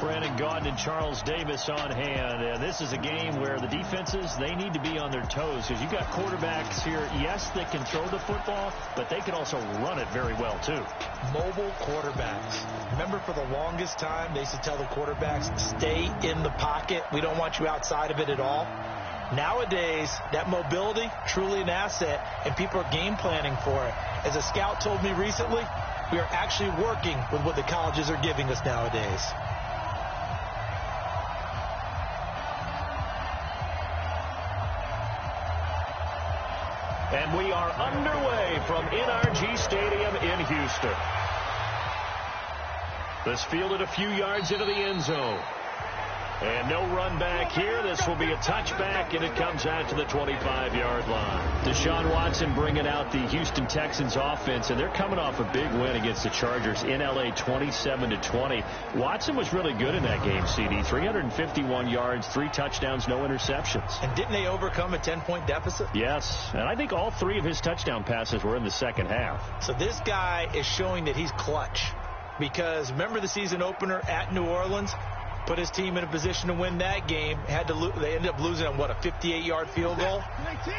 Brandon Gaudin and Charles Davis on hand. And this is a game where the defenses, they need to be on their toes because you've got quarterbacks here, yes, that can throw the football, but they can also run it very well, too. Mobile quarterbacks. Remember, for the longest time, they used to tell the quarterbacks, stay in the pocket. We don't want you outside of it at all. Nowadays, that mobility, truly an asset, and people are game planning for it. As a scout told me recently, we are actually working with what the colleges are giving us nowadays. And we are underway from NRG Stadium in Houston. This fielded a few yards into the end zone. And no run back here. This will be a touchback, and it comes out to the 25-yard line. Deshaun Watson bringing out the Houston Texans offense, and they're coming off a big win against the Chargers in L.A. 27-20. Watson was really good in that game, CD. 351 yards, 3 touchdowns, no interceptions. And didn't they overcome a 10-point deficit? Yes, and I think all 3 of his touchdown passes were in the second half. So this guy is showing that he's clutch. Because remember the season opener at New Orleans? Put his team in a position to win that game. They ended up losing on, what, a 58-yard field goal?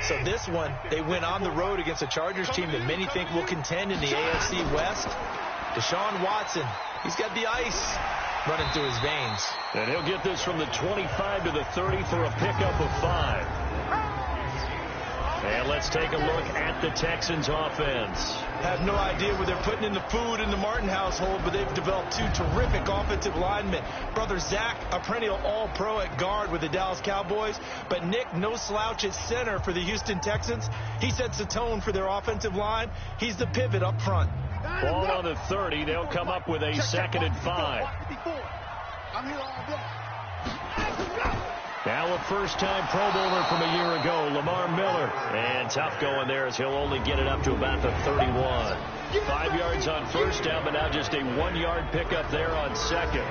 So this one, they went on the road against a Chargers team that many think will contend in the AFC West. Deshaun Watson, he's got the ice running through his veins. And he'll get this from the 25 to the 30 for a pickup of 5. And let's take a look at the Texans offense. I have no idea where they're putting in the food in the Martin household, but they've developed 2 terrific offensive linemen. Brother Zach, a perennial all-pro at guard with the Dallas Cowboys, but Nick, no slouch at center for the Houston Texans. He sets the tone for their offensive line. He's the pivot up front. Ball on the 30. They'll come up with a 2nd and 5. I'm here all day. Now a first-time Pro Bowler from a year ago, Lamar Miller. And tough going there as he'll only get it up to about the 31. 5 yards on first down, but now just a 1-yard pickup there on second.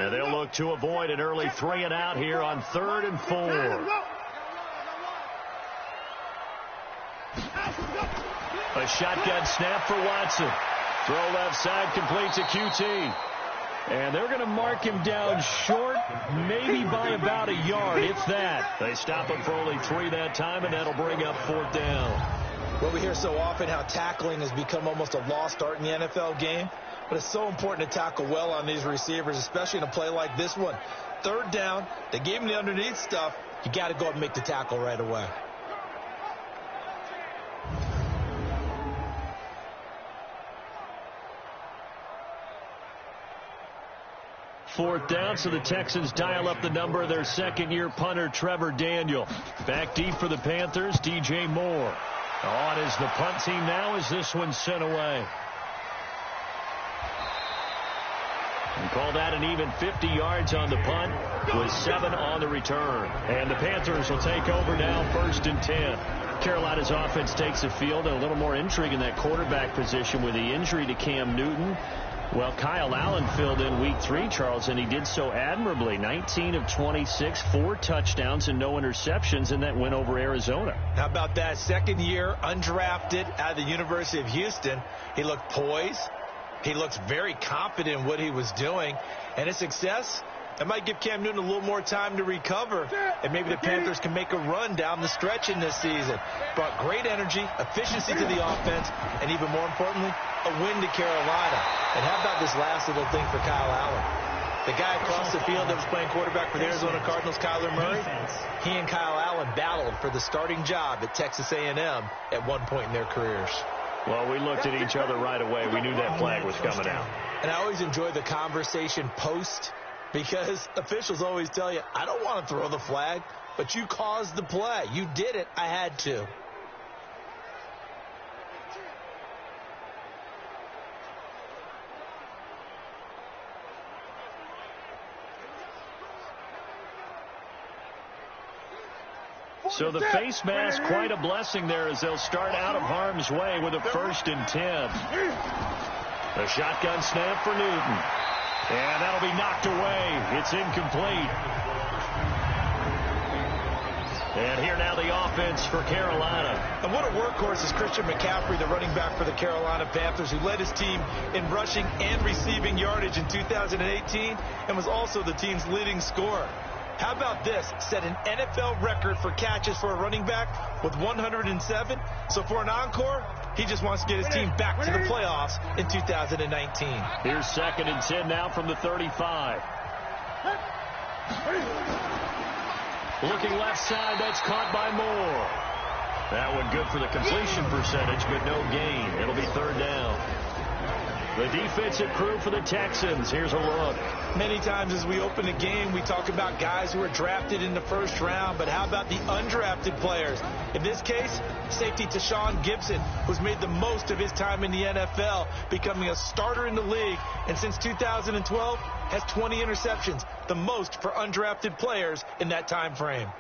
And they'll look to avoid an early 3 and out here on 3rd and 4. A shotgun snap for Watson. Throw left side, completes a QT. And they're going to mark him down short, maybe by about a yard, if that. They stop him for only 3 that time, and that'll bring up 4th down. Well, we hear so often how tackling has become almost a lost art in the NFL game. But it's so important to tackle well on these receivers, especially in a play like this one. 3rd down, they gave him the underneath stuff. You got to go and make the tackle right away. Fourth down, so the Texans dial up the number of their second-year punter, Trevor Daniel. Back deep for the Panthers, DJ Moore. On is the punt team now as this one's sent away. And call that an even 50 yards on the punt with 7 on the return. And the Panthers will take over now, 1st and 10. Carolina's offense takes the field, and a little more intrigue in that quarterback position with the injury to Cam Newton. Well, Kyle Allen filled in week 3, Charles, and he did so admirably. 19 of 26, 4 touchdowns and no interceptions in that win over Arizona. How about that? 2nd year, undrafted out of the University of Houston. He looked poised. He looks very confident in what he was doing. And his success, that might give Cam Newton a little more time to recover. And maybe the Panthers can make a run down the stretch in this season. Brought great energy, efficiency to the offense, and even more importantly, a win to Carolina. And how about this last little thing for Kyle Allen? The guy across the field that was playing quarterback for the Arizona Cardinals, Kyler Murray, he and Kyle Allen battled for the starting job at Texas A&M at one point in their careers. Well, we looked at each other right away. We knew that flag was coming out. And I always enjoy the conversation post, because officials always tell you, I don't want to throw the flag, but you caused the play. You did it. I had to. So the face mask, quite a blessing there as they'll start out of harm's way with a 1st and 10. The shotgun snap for Newton. And that'll be knocked away. It's incomplete. And here now the offense for Carolina. And what a workhorse is Christian McCaffrey, the running back for the Carolina Panthers, who led his team in rushing and receiving yardage in 2018 and was also the team's leading scorer. How about this? Set an NFL record for catches for a running back with 107. So for an encore, he just wants to get his team back to the playoffs in 2019. Here's 2nd and 10 now from the 35. Looking left side, that's caught by Moore. That one good for the completion percentage, but no gain. It'll be 3rd down. The defensive crew for the Texans. Here's a look. Many times as we open a game, we talk about guys who are drafted in the 1st round, but how about the undrafted players? In this case, safety Tashawn Gibson, who's made the most of his time in the NFL, becoming a starter in the league, and since 2012 has 20 interceptions, the most for undrafted players in that time frame.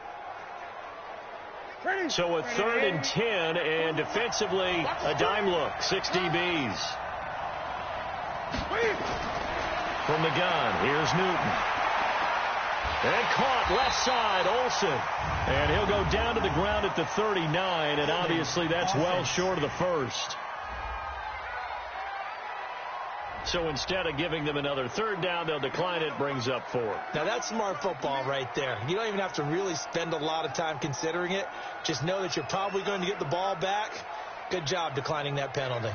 So a 3rd and 10, and defensively a dime look. 6 DBs. From the gun, here's Newton. And caught left side, Olsen. And he'll go down to the ground at the 39, and obviously that's well short of the 1st. So instead of giving them another 3rd down, they'll decline it, brings up 4. Now that's smart football right there. You don't even have to really spend a lot of time considering it. Just know that you're probably going to get the ball back. Good job declining that penalty.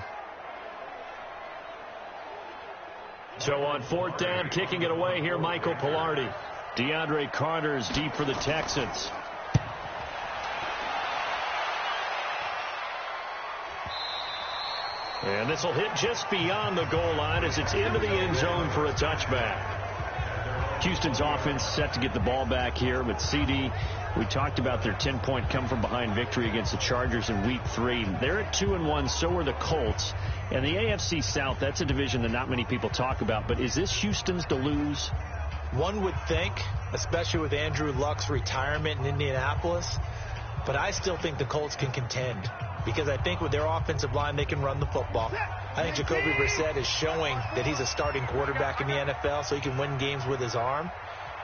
So on 4th down, kicking it away here, Michael Pilardi. DeAndre Carter's deep for the Texans. And this will hit just beyond the goal line as it's into the end zone for a touchback. Houston's offense set to get the ball back here, but CD, we talked about their 10-point come-from-behind victory against the Chargers in Week 3. They're at 2-1, so are the Colts. And the AFC South, that's a division that not many people talk about, but is this Houston's to lose? One would think, especially with Andrew Luck's retirement in Indianapolis, but I still think the Colts can contend because I think with their offensive line, they can run the football. I think Jacoby Brissett is showing that he's a starting quarterback in the NFL, so he can win games with his arm.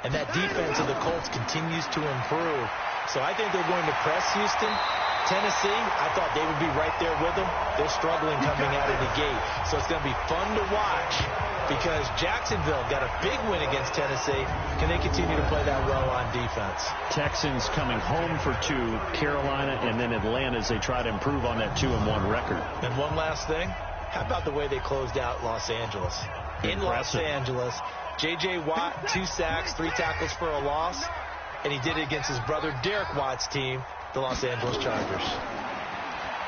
And that defense of the Colts continues to improve. So I think they're going to press Houston. Tennessee, I thought they would be right there with them. They're struggling coming out of the gate. So it's going to be fun to watch because Jacksonville got a big win against Tennessee. Can they continue to play that well on defense? Texans coming home for 2, Carolina, and then Atlanta as they try to improve on that 2-1 record. And one last thing, how about the way they closed out Los Angeles? In Los Angeles, J.J. Watt, 2 sacks, 3 tackles for a loss, and he did it against his brother Derek Watt's team, the Los Angeles Chargers.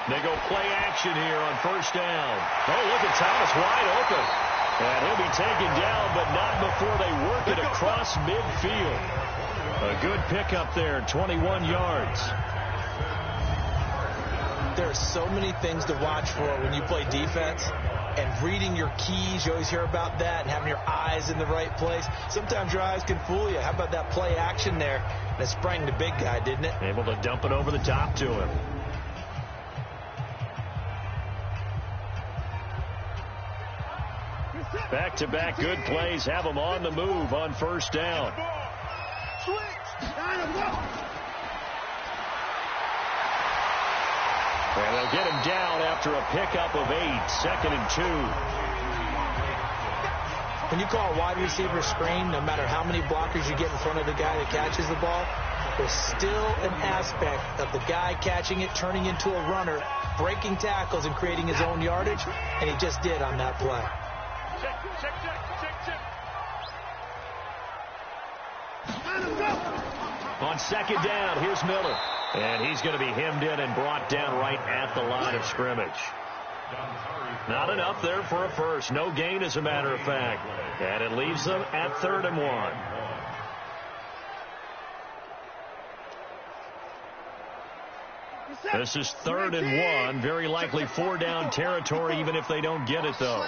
They go play action here on 1st down. Oh, look at Thomas wide open. And he'll be taken down, but not before they work it across midfield. A good pickup there, 21 yards. There are so many things to watch for when you play defense. And reading your keys, you always hear about that, and having your eyes in the right place. Sometimes your eyes can fool you. How about that play action there? That sprang the big guy, didn't it? Able to dump it over the top to him. Back-to-back good plays have them on the move on 1st down. And they'll get him down after a pickup of 8, 2nd and 2. When you call a wide receiver screen, no matter how many blockers you get in front of the guy that catches the ball, there's still an aspect of the guy catching it, turning into a runner, breaking tackles and creating his own yardage, and he just did on that play. On 2nd down, here's Miller. And he's going to be hemmed in and brought down right at the line of scrimmage. Not enough there for a first. No gain, as a matter of fact. And it leaves them at 3rd and 1. This is 3rd and 1. Very likely 4-down territory, even if they don't get it, though.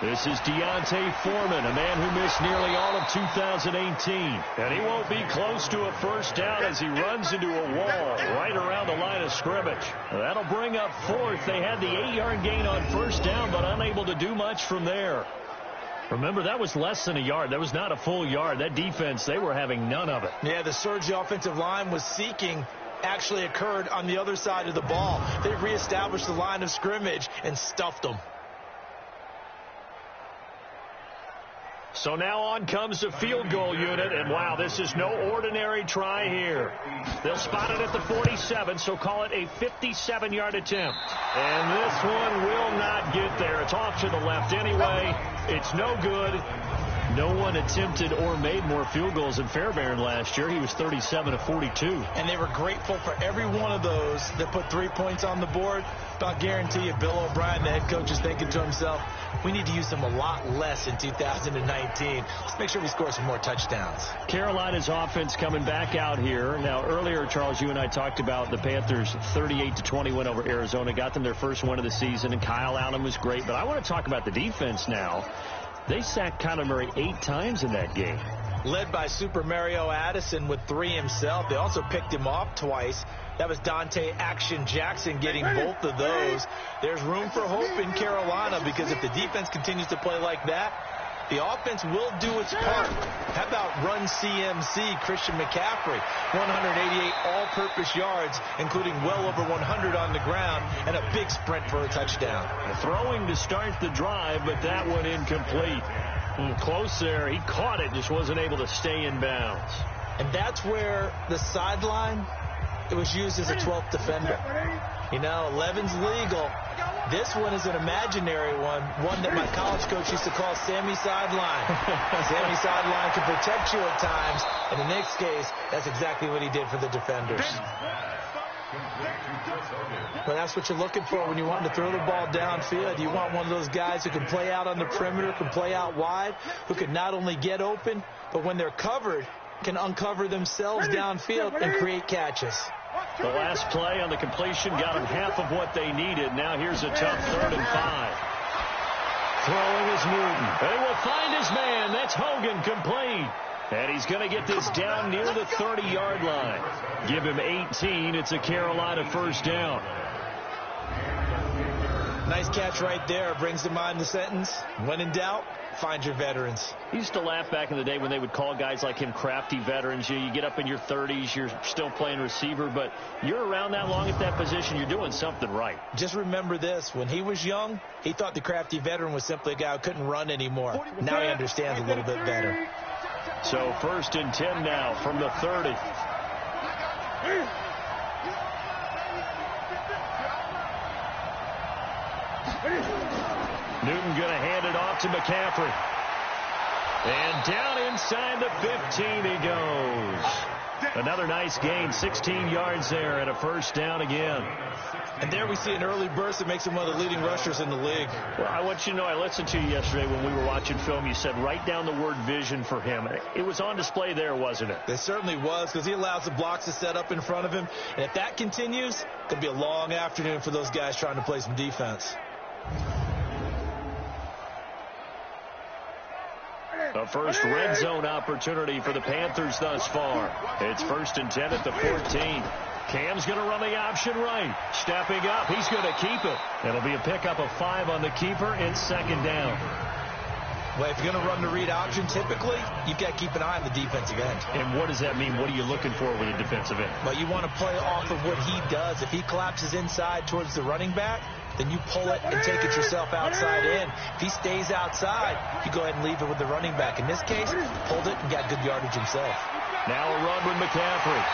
This is Deontay Foreman, a man who missed nearly all of 2018. And he won't be close to a first down as he runs into a wall right around the line of scrimmage. That'll bring up fourth. They had the 8-yard gain on first down, but unable to do much from there. Remember, that was less than a yard. That was not a full yard. That defense, they were having none of it. Yeah, the surge the offensive line was seeking actually occurred on the other side of the ball. They reestablished the line of scrimmage and stuffed them. So now on comes the field goal unit, and wow, this is no ordinary try here. They'll spot it at the 47, so call it a 57-yard attempt. And this one will not get there. It's off to the left anyway. It's no good. No one attempted or made more field goals than Fairbairn last year. He was 37 of 42. And they were grateful for every one of those that put 3 points on the board. But I'll guarantee you, Bill O'Brien, the head coach, is thinking to himself, we need to use them a lot less in 2019. Let's make sure we score some more touchdowns. Carolina's offense coming back out here. Now, earlier, Charles, you and I talked about the Panthers' 38-20 win over Arizona. Got them their first win of the season, and Kyle Allen was great. But I want to talk about the defense now. They sacked Kyler Murray 8 times in that game. Led by Super Mario Addison with 3 himself. They also picked him off twice. That was Dante Action Jackson getting both of those. There's room for hope in Carolina because if the defense continues to play like that, the offense will do its part. How about run CMC Christian McCaffrey? 188 all-purpose yards, including well over 100 on the ground, and a big sprint for a touchdown. Throwing to start the drive, but that one incomplete. Close there. He caught it, just wasn't able to stay in bounds. And that's where the sideline, it was used as a 12th defender. You know, 11's legal. This one is an imaginary one that my college coach used to call Sammy Sideline. Sammy Sideline can protect you at times, and in this case, that's exactly what he did for the defenders. Well, that's what you're looking for when you want to throw the ball downfield. You want one of those guys who can play out on the perimeter, can play out wide, who can not only get open, but when they're covered, can uncover themselves downfield and create catches. The last play on the completion got them half of what they needed. Now here's a tough 3rd and 5. Throwing is Newton. They will find his man. That's Hogan, complete. And he's going to get this down near the 30-yard line. Give him 18. It's a Carolina first down. Nice catch right there. Brings to mind the sentence, when in doubt, find your veterans. I used to laugh back in the day when they would call guys like him crafty veterans. You get up in your 30s, you're still playing receiver, but you're around that long at that position, you're doing something right. Just remember this. When he was young, he thought the crafty veteran was simply a guy who couldn't run anymore. Now he understands a little bit better. So 1st and 10 now from the 30. Newton going to hand it off to McCaffrey. And down inside the 15 he goes. Another nice gain, 16 yards there, and a first down again. And there we see an early burst that makes him one of the leading rushers in the league. Well, I want you to know, I listened to you yesterday when we were watching film. You said write down the word vision for him. It was on display there, wasn't it? It certainly was, because he allows the blocks to set up in front of him. And if that continues, it's going to be a long afternoon for those guys trying to play some defense. The first red zone opportunity for the Panthers thus far. It's 1st and 10 at the 14. Cam's going to run the option right. Stepping up, he's going to keep it. It'll be a pickup of 5 on the keeper. It's 2nd down. Well, if you're going to run the read option, typically, you've got to keep an eye on the defensive end. And what does that mean? What are you looking for with a defensive end? Well, you want to play off of what he does. If he collapses inside towards the running back, then you pull it and take it yourself outside in. If he stays outside, you go ahead and leave it with the running back. In this case, pulled it and got good yardage himself. Now a run with McCaffrey.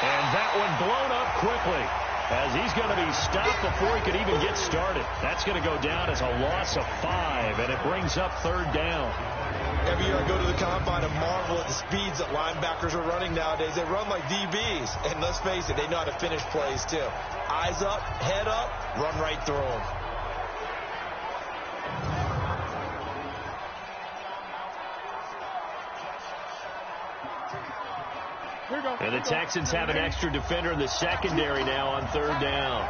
And that one blown up quickly as he's going to be stopped before he could even get started. That's going to go down as a loss of 5, and it brings up 3rd down. Every year I go to the combine and marvel at the speeds that linebackers are running nowadays. They run like DBs, and let's face it, they know how to finish plays too. Eyes up, head up, run right through them. And the Texans have an extra defender in the secondary now on 3rd down.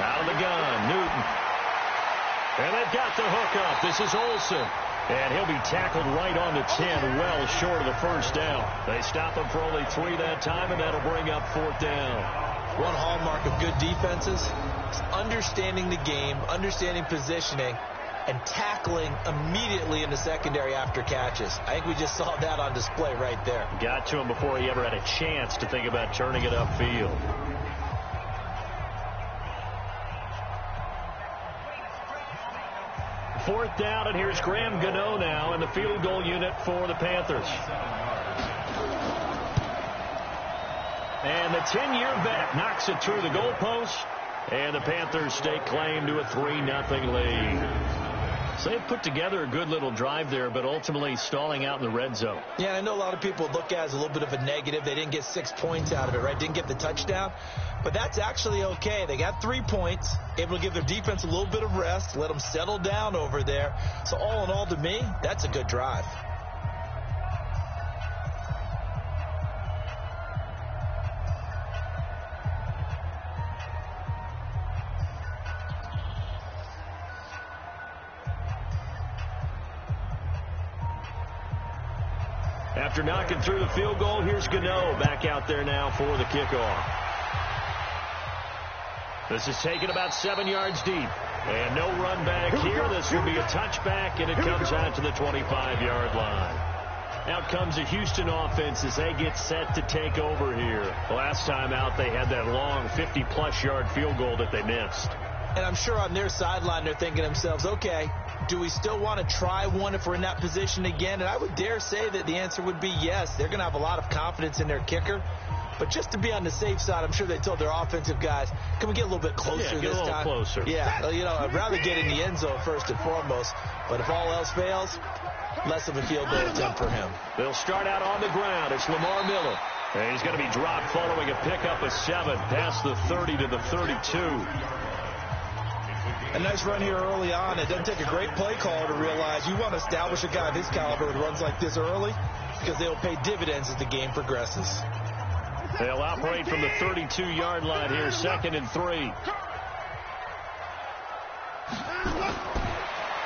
Out of the gun, Newton. And they've got the hook up. This is Olsen. And he'll be tackled right on the 10, well short of the first down. They stop him for only 3 that time, and that'll bring up 4th down. One hallmark of good defenses is understanding the game, understanding positioning, and tackling immediately in the secondary after catches. I think we just saw that on display right there. Got to him before he ever had a chance to think about turning it upfield. Fourth down, and here's Graham Gano now in the field goal unit for the Panthers. And the 10-year vet knocks it through the goalpost, and the Panthers stake claim to a 3-0 lead. So they put together a good little drive there, but ultimately stalling out in the red zone. Yeah, I know a lot of people look at it as a little bit of a negative. They didn't get 6 points out of it, right? Didn't get the touchdown. But that's actually okay. They got 3 points, able to give their defense a little bit of rest, let them settle down over there. So all in all, to me, that's a good drive. After knocking through the field goal, here's Gano back out there now for the kickoff. This is taken about 7 yards deep. And no run back here. This will be a touchback, and it comes out to the 25-yard line. Out comes the Houston offense as they get set to take over here. Last time out, they had that long 50-plus yard field goal that they missed. And I'm sure on their sideline they're thinking to themselves, okay, do we still want to try one if we're in that position again? And I would dare say that the answer would be yes. They're going to have a lot of confidence in their kicker. But just to be on the safe side, I'm sure they told their offensive guys, can we get a little bit closer this time? Yeah, get a little closer. Yeah, you know, I'd rather get in the end zone first and foremost. But if all else fails, less of a field goal attempt for him. They'll start out on the ground. It's Lamar Miller. And he's going to be dropped following a pickup of 7 past the 30 to the 32. A nice run here early on. It doesn't take a great play caller to realize you want to establish a guy of his caliber with runs like this early because they'll pay dividends as the game progresses. They'll operate from the 32-yard line here, 2nd and 3.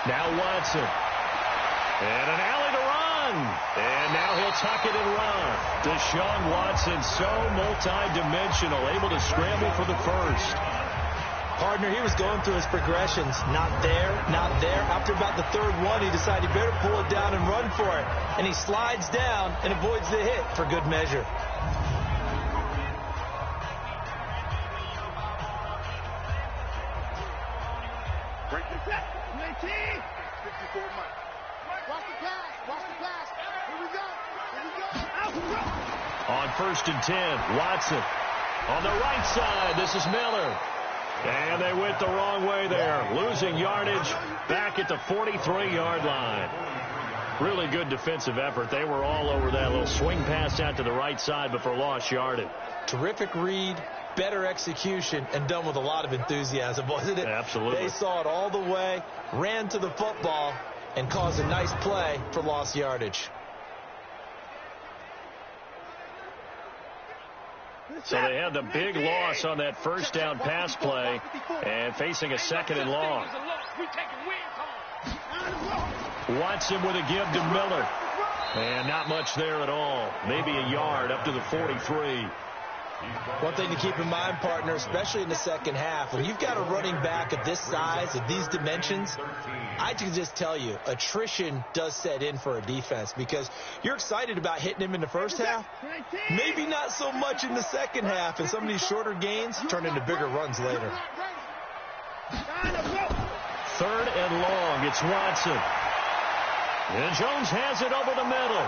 Now Watson. And an alley to run. And now he'll tuck it and run. Deshaun Watson, so multi-dimensional, able to scramble for the first. Partner, he was going through his progressions. Not there, not there. After about the 3rd one, he decided he better pull it down and run for it. And he slides down and avoids the hit for good measure. Break the set. 19. 54 Mike. Watch the pass. Watch the pass. Here we go. Here we go. Out. On 1st and 10, Watson. On the right side, this is Miller. And they went the wrong way there. Losing yardage back at the 43-yard line. Really good defensive effort. They were all over that little swing pass out to the right side before lost yardage. Terrific read, better execution, and done with a lot of enthusiasm, wasn't it? Absolutely. They saw it all the way, ran to the football, and caused a nice play for lost yardage. So they had the big loss on that first down pass play and facing a 2nd and long. Watson with a give to Miller. And not much there at all. Maybe a yard up to the 43. One thing to keep in mind, partner, especially in the second half, when you've got a running back of this size, of these dimensions, I can just tell you, attrition does set in for a defense because you're excited about hitting him in the first half. Maybe not so much in the second half, and some of these shorter gains turn into bigger runs later. 3rd and long. It's Watson. And Jones has it over the middle.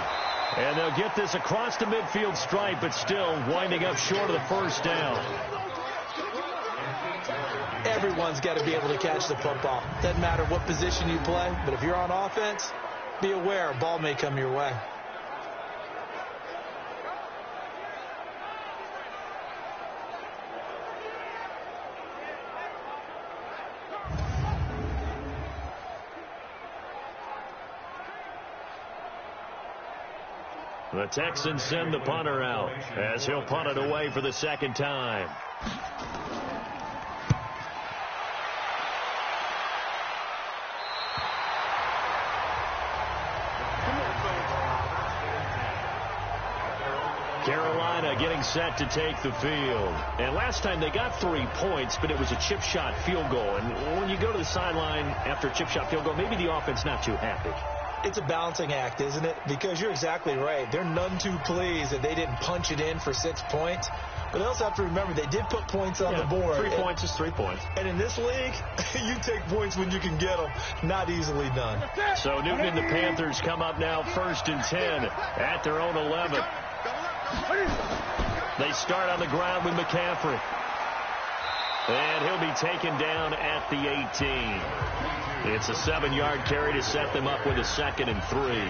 And they'll get this across the midfield stripe, but still winding up short of the first down. Everyone's got to be able to catch the football. Doesn't matter what position you play, but if you're on offense, be aware a ball may come your way. The Texans send the punter out as he'll punt it away for the 2nd time. . set to take the field. And last time they got 3 points, but it was a chip shot field goal. And when you go to the sideline after a chip shot field goal, maybe the offense not too happy. It's a balancing act, isn't it? Because you're exactly right. They're none too pleased that they didn't punch it in for 6 points. But they also have to remember they did put points on the board. 3 points is 3 points. And in this league, you take points when you can get them. Not easily done. So Newton and the Panthers come up now 1st and 10 at their own 11. They start on the ground with McCaffrey. And he'll be taken down at the 18. It's a 7-yard carry to set them up with a 2nd and 3.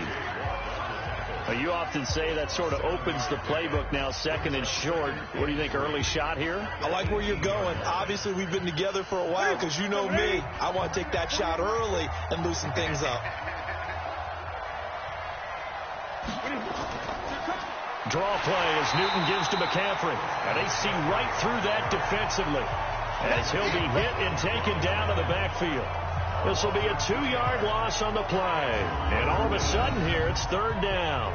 You often say that sort of opens the playbook now, 2nd and short. What do you think, early shot here? I like where you're going. Obviously, we've been together for a while because you know me. I want to take that shot early and loosen things up. Draw play as Newton gives to McCaffrey. And they see right through that defensively as he'll be hit and taken down to the backfield. This will be a 2-yard loss on the play. And all of a sudden here, it's 3rd down.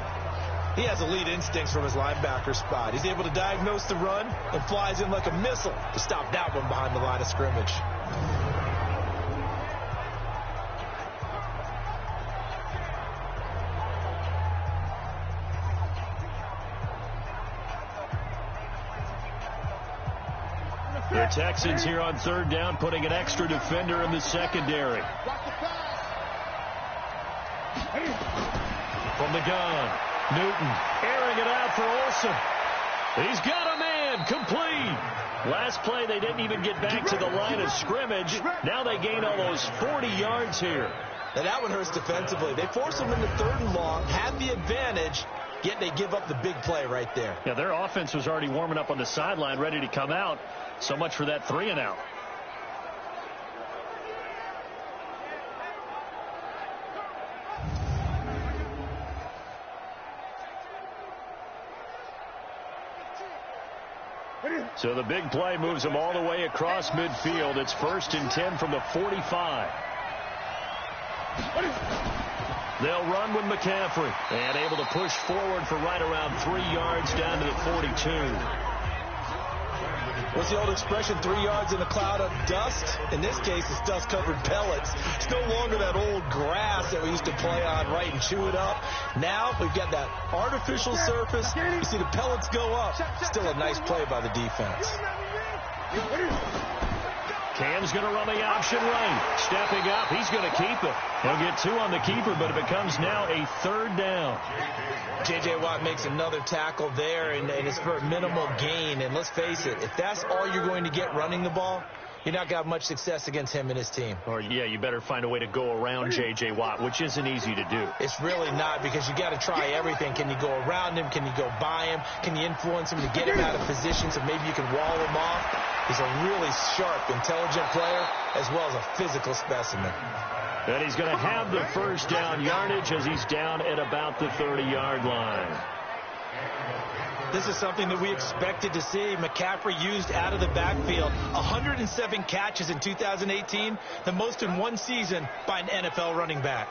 He has elite instincts from his linebacker spot. He's able to diagnose the run and flies in like a missile to stop that one behind the line of scrimmage. The Texans here on 3rd down, putting an extra defender in the secondary. From the gun, Newton airing it out for Olsen. He's got a man, complete. Last play, they didn't even get back to the line of scrimmage. Now they gain almost 40 yards here. Now that one hurts defensively. They force them into 3rd and long, have the advantage, yet they give up the big play right there. Yeah, their offense was already warming up on the sideline, ready to come out. So much for that 3 and out. So the big play moves them all the way across midfield. It's 1st and 10 from the 45. They'll run with McCaffrey and able to push forward for right around 3 yards down to the 42. What's the old expression, 3 yards in a cloud of dust? In this case, it's dust-covered pellets. It's no longer that old grass that we used to play on, right, and chew it up. Now we've got that artificial surface. You see the pellets go up. Still a nice play by the defense. Cam's going to run the option right. Stepping up, he's going to keep it. He'll get 2 on the keeper, but it becomes now a 3rd down. J.J. Watt makes another tackle there, and it's for a minimal gain. And let's face it, if that's all you're going to get running the ball, you're not going to have much success against him and his team. Or, yeah, you better find a way to go around J.J. Watt, which isn't easy to do. It's really not, because you got to try everything. Can you go around him? Can you go by him? Can you influence him to get him out of position so maybe you can wall him off? He's a really sharp, intelligent player, as well as a physical specimen. And he's going to have the 1st down yardage as he's down at about the 30-yard line. This is something that we expected to see. McCaffrey used out of the backfield. 107 catches in 2018, the most in one season by an NFL running back.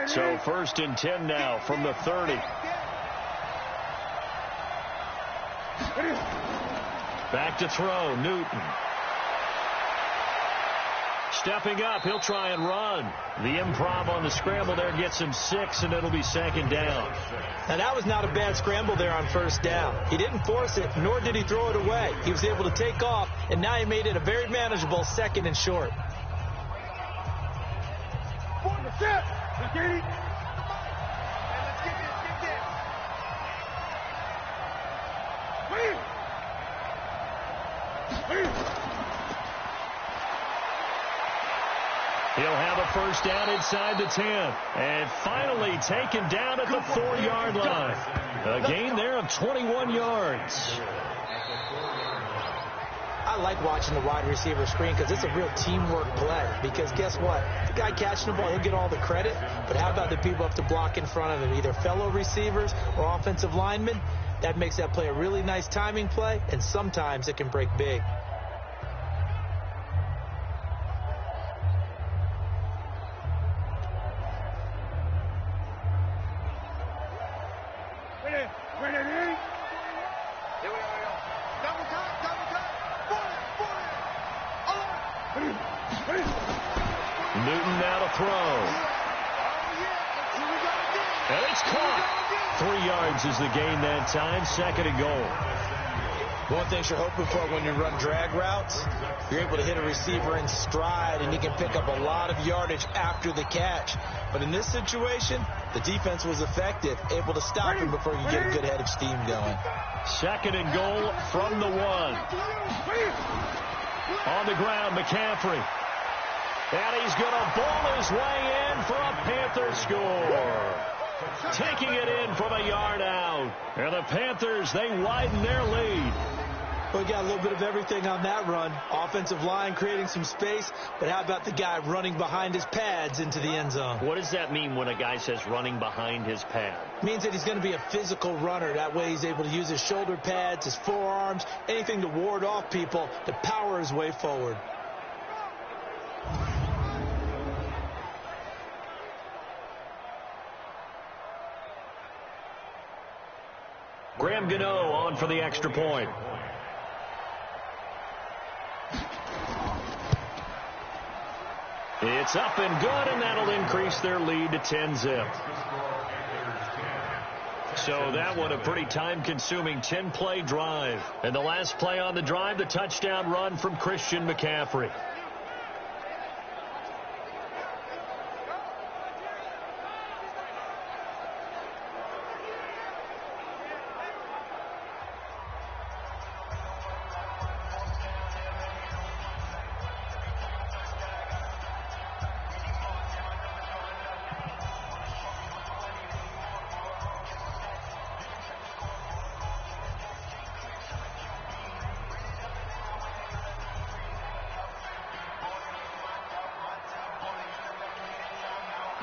So 1st and 10 now from the 30. Back to throw, Newton. Stepping up, he'll try and run. The improv on the scramble there gets him 6, and it'll be 2nd down. Now that was not a bad scramble there on 1st down. He didn't force it, nor did he throw it away. He was able to take off, and now he made it a very manageable 2nd and short. He'll have a 1st down inside the 10. And finally taken down at the 4-yard line. A gain there of 21 yards. I like watching the wide receiver screen because it's a real teamwork play. Because guess what? The guy catching the ball, he'll get all the credit. But how about the people up to block in front of him, either fellow receivers or offensive linemen? That makes that play a really nice timing play, and sometimes it can break big. Ready? Here we go. Double time. 40. Newton now to throw. And it's caught. 3 yards is the gain that time. 2nd and goal. One thing you're hoping for when you run drag routes, you're able to hit a receiver in stride, and you can pick up a lot of yardage after the catch. But in this situation, the defense was effective, able to stop him before you get a good head of steam going. 2nd and goal from the 1. On the ground, McCaffrey. And he's going to ball his way in for a Panther score. Taking it in from a yard out. And the Panthers, they widen their lead. We got a little bit of everything on that run. Offensive line creating some space, but how about the guy running behind his pads into the end zone? What does that mean when a guy says running behind his pad? Means that he's going to be a physical runner. That way he's able to use his shoulder pads, his forearms, anything to ward off people to power his way forward. Graham Gano on for the extra point. It's up and good, and that'll increase their lead to 10-zip. So that one a pretty time-consuming 10-play drive. And the last play on the drive, the touchdown run from Christian McCaffrey.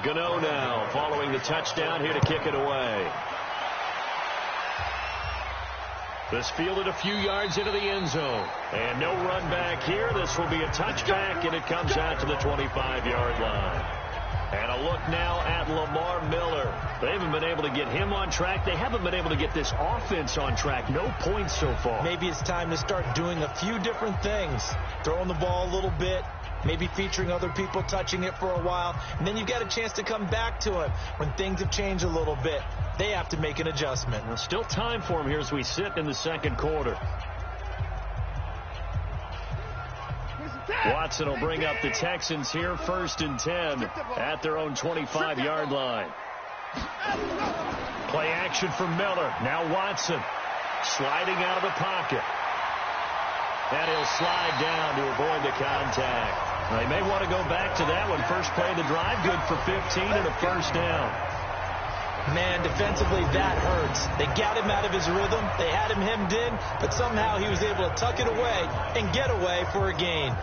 Gano now following the touchdown here to kick it away. This fielded a few yards into the end zone. And no run back here. This will be a touchback, and it comes out to the 25-yard line. And a look now at Lamar Miller. They haven't been able to get him on track. They haven't been able to get this offense on track. No points so far. Maybe it's time to start doing a few different things. Throwing the ball a little bit. Maybe featuring other people touching it for a while. And then you've got a chance to come back to him when things have changed a little bit. They have to make an adjustment. Well, still time for him here as we sit in the second quarter. Watson will bring up the Texans here 1st and 10 at their own 25-yard line. Play action for Miller. Now Watson sliding out of the pocket. And he'll slide down to avoid the contact. They may want to go back to that one. First play of the drive, good for 15 and a first down. Man, defensively, that hurts. They got him out of his rhythm. They had him hemmed in, but somehow he was able to tuck it away and get away for a gain.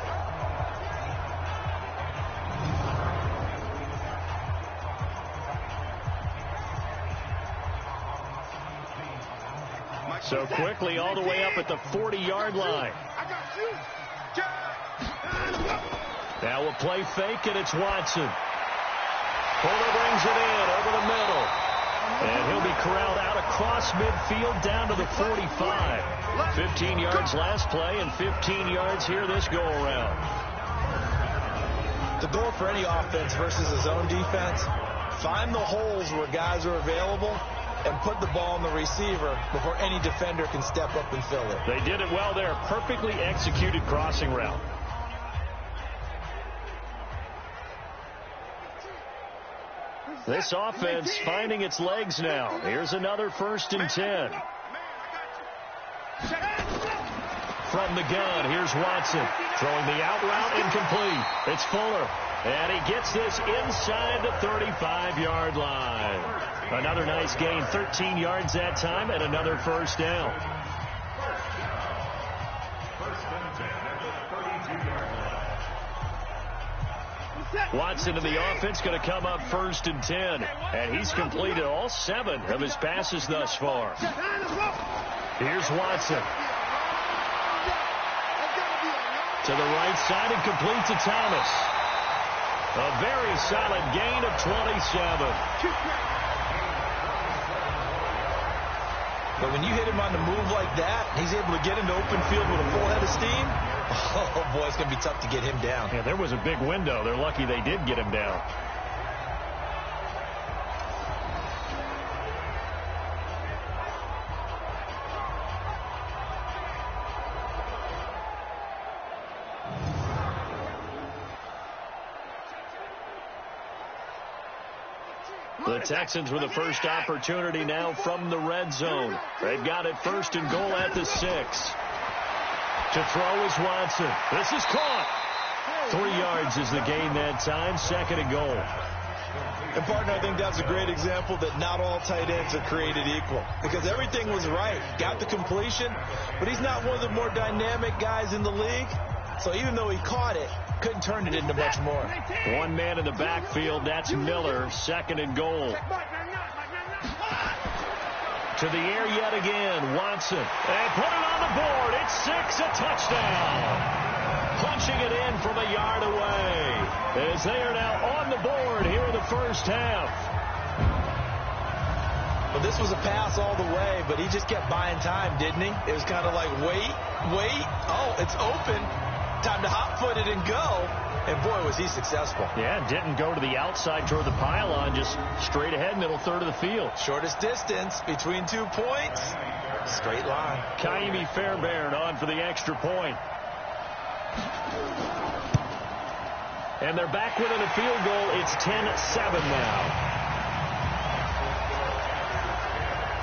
So quickly all the way up at the 40-yard line. Now a play fake, and it's Watson. Fuller brings it in over the middle. And he'll be corralled out across midfield down to the 45. 15 yards last play and 15 yards here this go-around. The goal for any offense versus a zone defense, find the holes where guys are available and put the ball on the receiver before any defender can step up and fill it. They did it well there. Perfectly executed crossing route. This offense finding its legs now. Here's another 1st and 10. From the gun, here's Watson. Throwing the out route, incomplete. It's Fuller. And he gets this inside the 35-yard line. Another nice gain, 13 yards that time, and another first down. Watson in the offense going to come up 1st and 10. And he's completed all 7 of his passes thus far. Here's Watson. To the right side and complete to Thomas. A very solid gain of 27. But when you hit him on the move like that, he's able to get into open field with a full head of steam. Oh, boy, it's going to be tough to get him down. Yeah, there was a big window. They're lucky they did get him down. The Texans with the first opportunity now from the red zone. They've got it 1st and goal at the 6. To throw is Watson. This is caught. 3 yards is the gain that time. 2nd and goal. And, partner, I think that's a great example that not all tight ends are created equal. Because everything was right. Got the completion, but he's not one of the more dynamic guys in the league. So even though he caught it, couldn't turn it into much more. 1 man in the backfield. That's Miller. 2nd and goal. To the air yet again. Watson. And put it on the board. It's 6. A touchdown. Punching it in from a yard away. As they are now on the board here in the first half. Well, this was a pass all the way, but he just kept buying time, didn't he? It was kind of like, wait. Oh, it's open. Time to hot-foot it and go. And, boy, was he successful. Yeah, didn't go to the outside toward the pylon, just straight ahead, middle third of the field. Shortest distance between 2 points. Straight line. Kaimi Fairbairn on for the extra point. And they're back within a field goal. It's 10-7 now.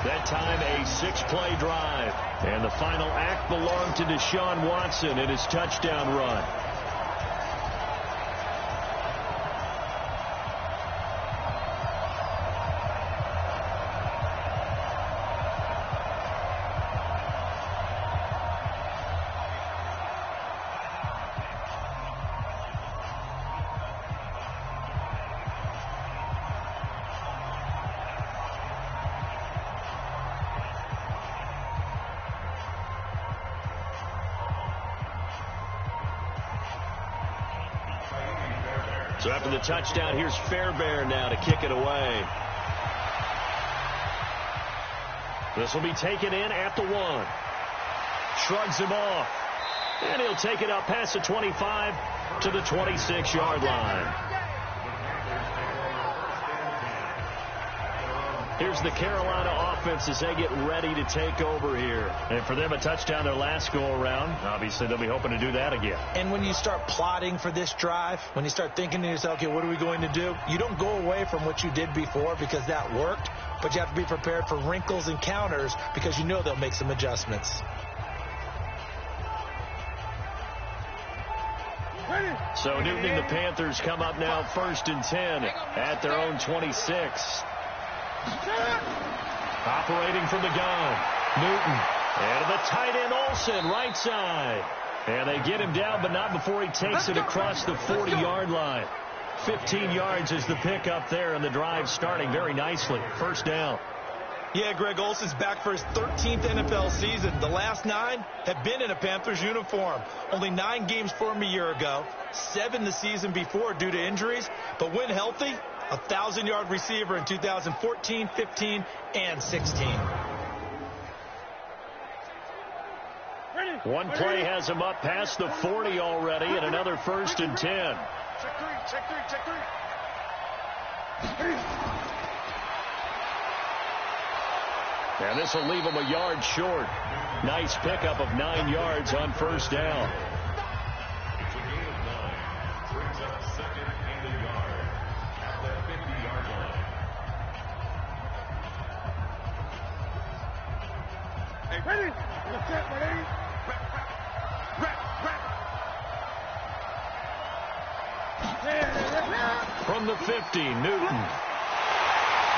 That time a 6-play drive. And the final act belonged to Deshaun Watson in his touchdown run. So after the touchdown, here's Fairbairn now to kick it away. This will be taken in at the 1. Shrugs him off. And he'll take it up past the 25 to the 26-yard line. Here's the Carolina offense as they get ready to take over here. And for them, a touchdown their last go-around. Obviously, they'll be hoping to do that again. And when you start plotting for this drive, when you start thinking to yourself, okay, what are we going to do? You don't go away from what you did before because that worked, but you have to be prepared for wrinkles and counters because you know they'll make some adjustments. So Newton and the Panthers come up now 1st and 10 at their own 26. Operating from the gun, Newton. And the tight end Olsen, right side. And they get him down, but not before he takes it across the 40-yard line. 15 yards is the pickup there, and the drive starting very nicely. 1st down. Yeah, Greg, Olsen's back for his 13th NFL season. The last 9 have been in a Panthers uniform. Only 9 games for him a year ago, 7 the season before due to injuries. But when healthy, a 1,000-yard receiver in 2014, 15, and 16. One play has him up past the 40 already, and another 1st and 10. Check three. And this will leave him a yard short. Nice pickup of 9 yards on 1st down. Ready? From the 50, Newton.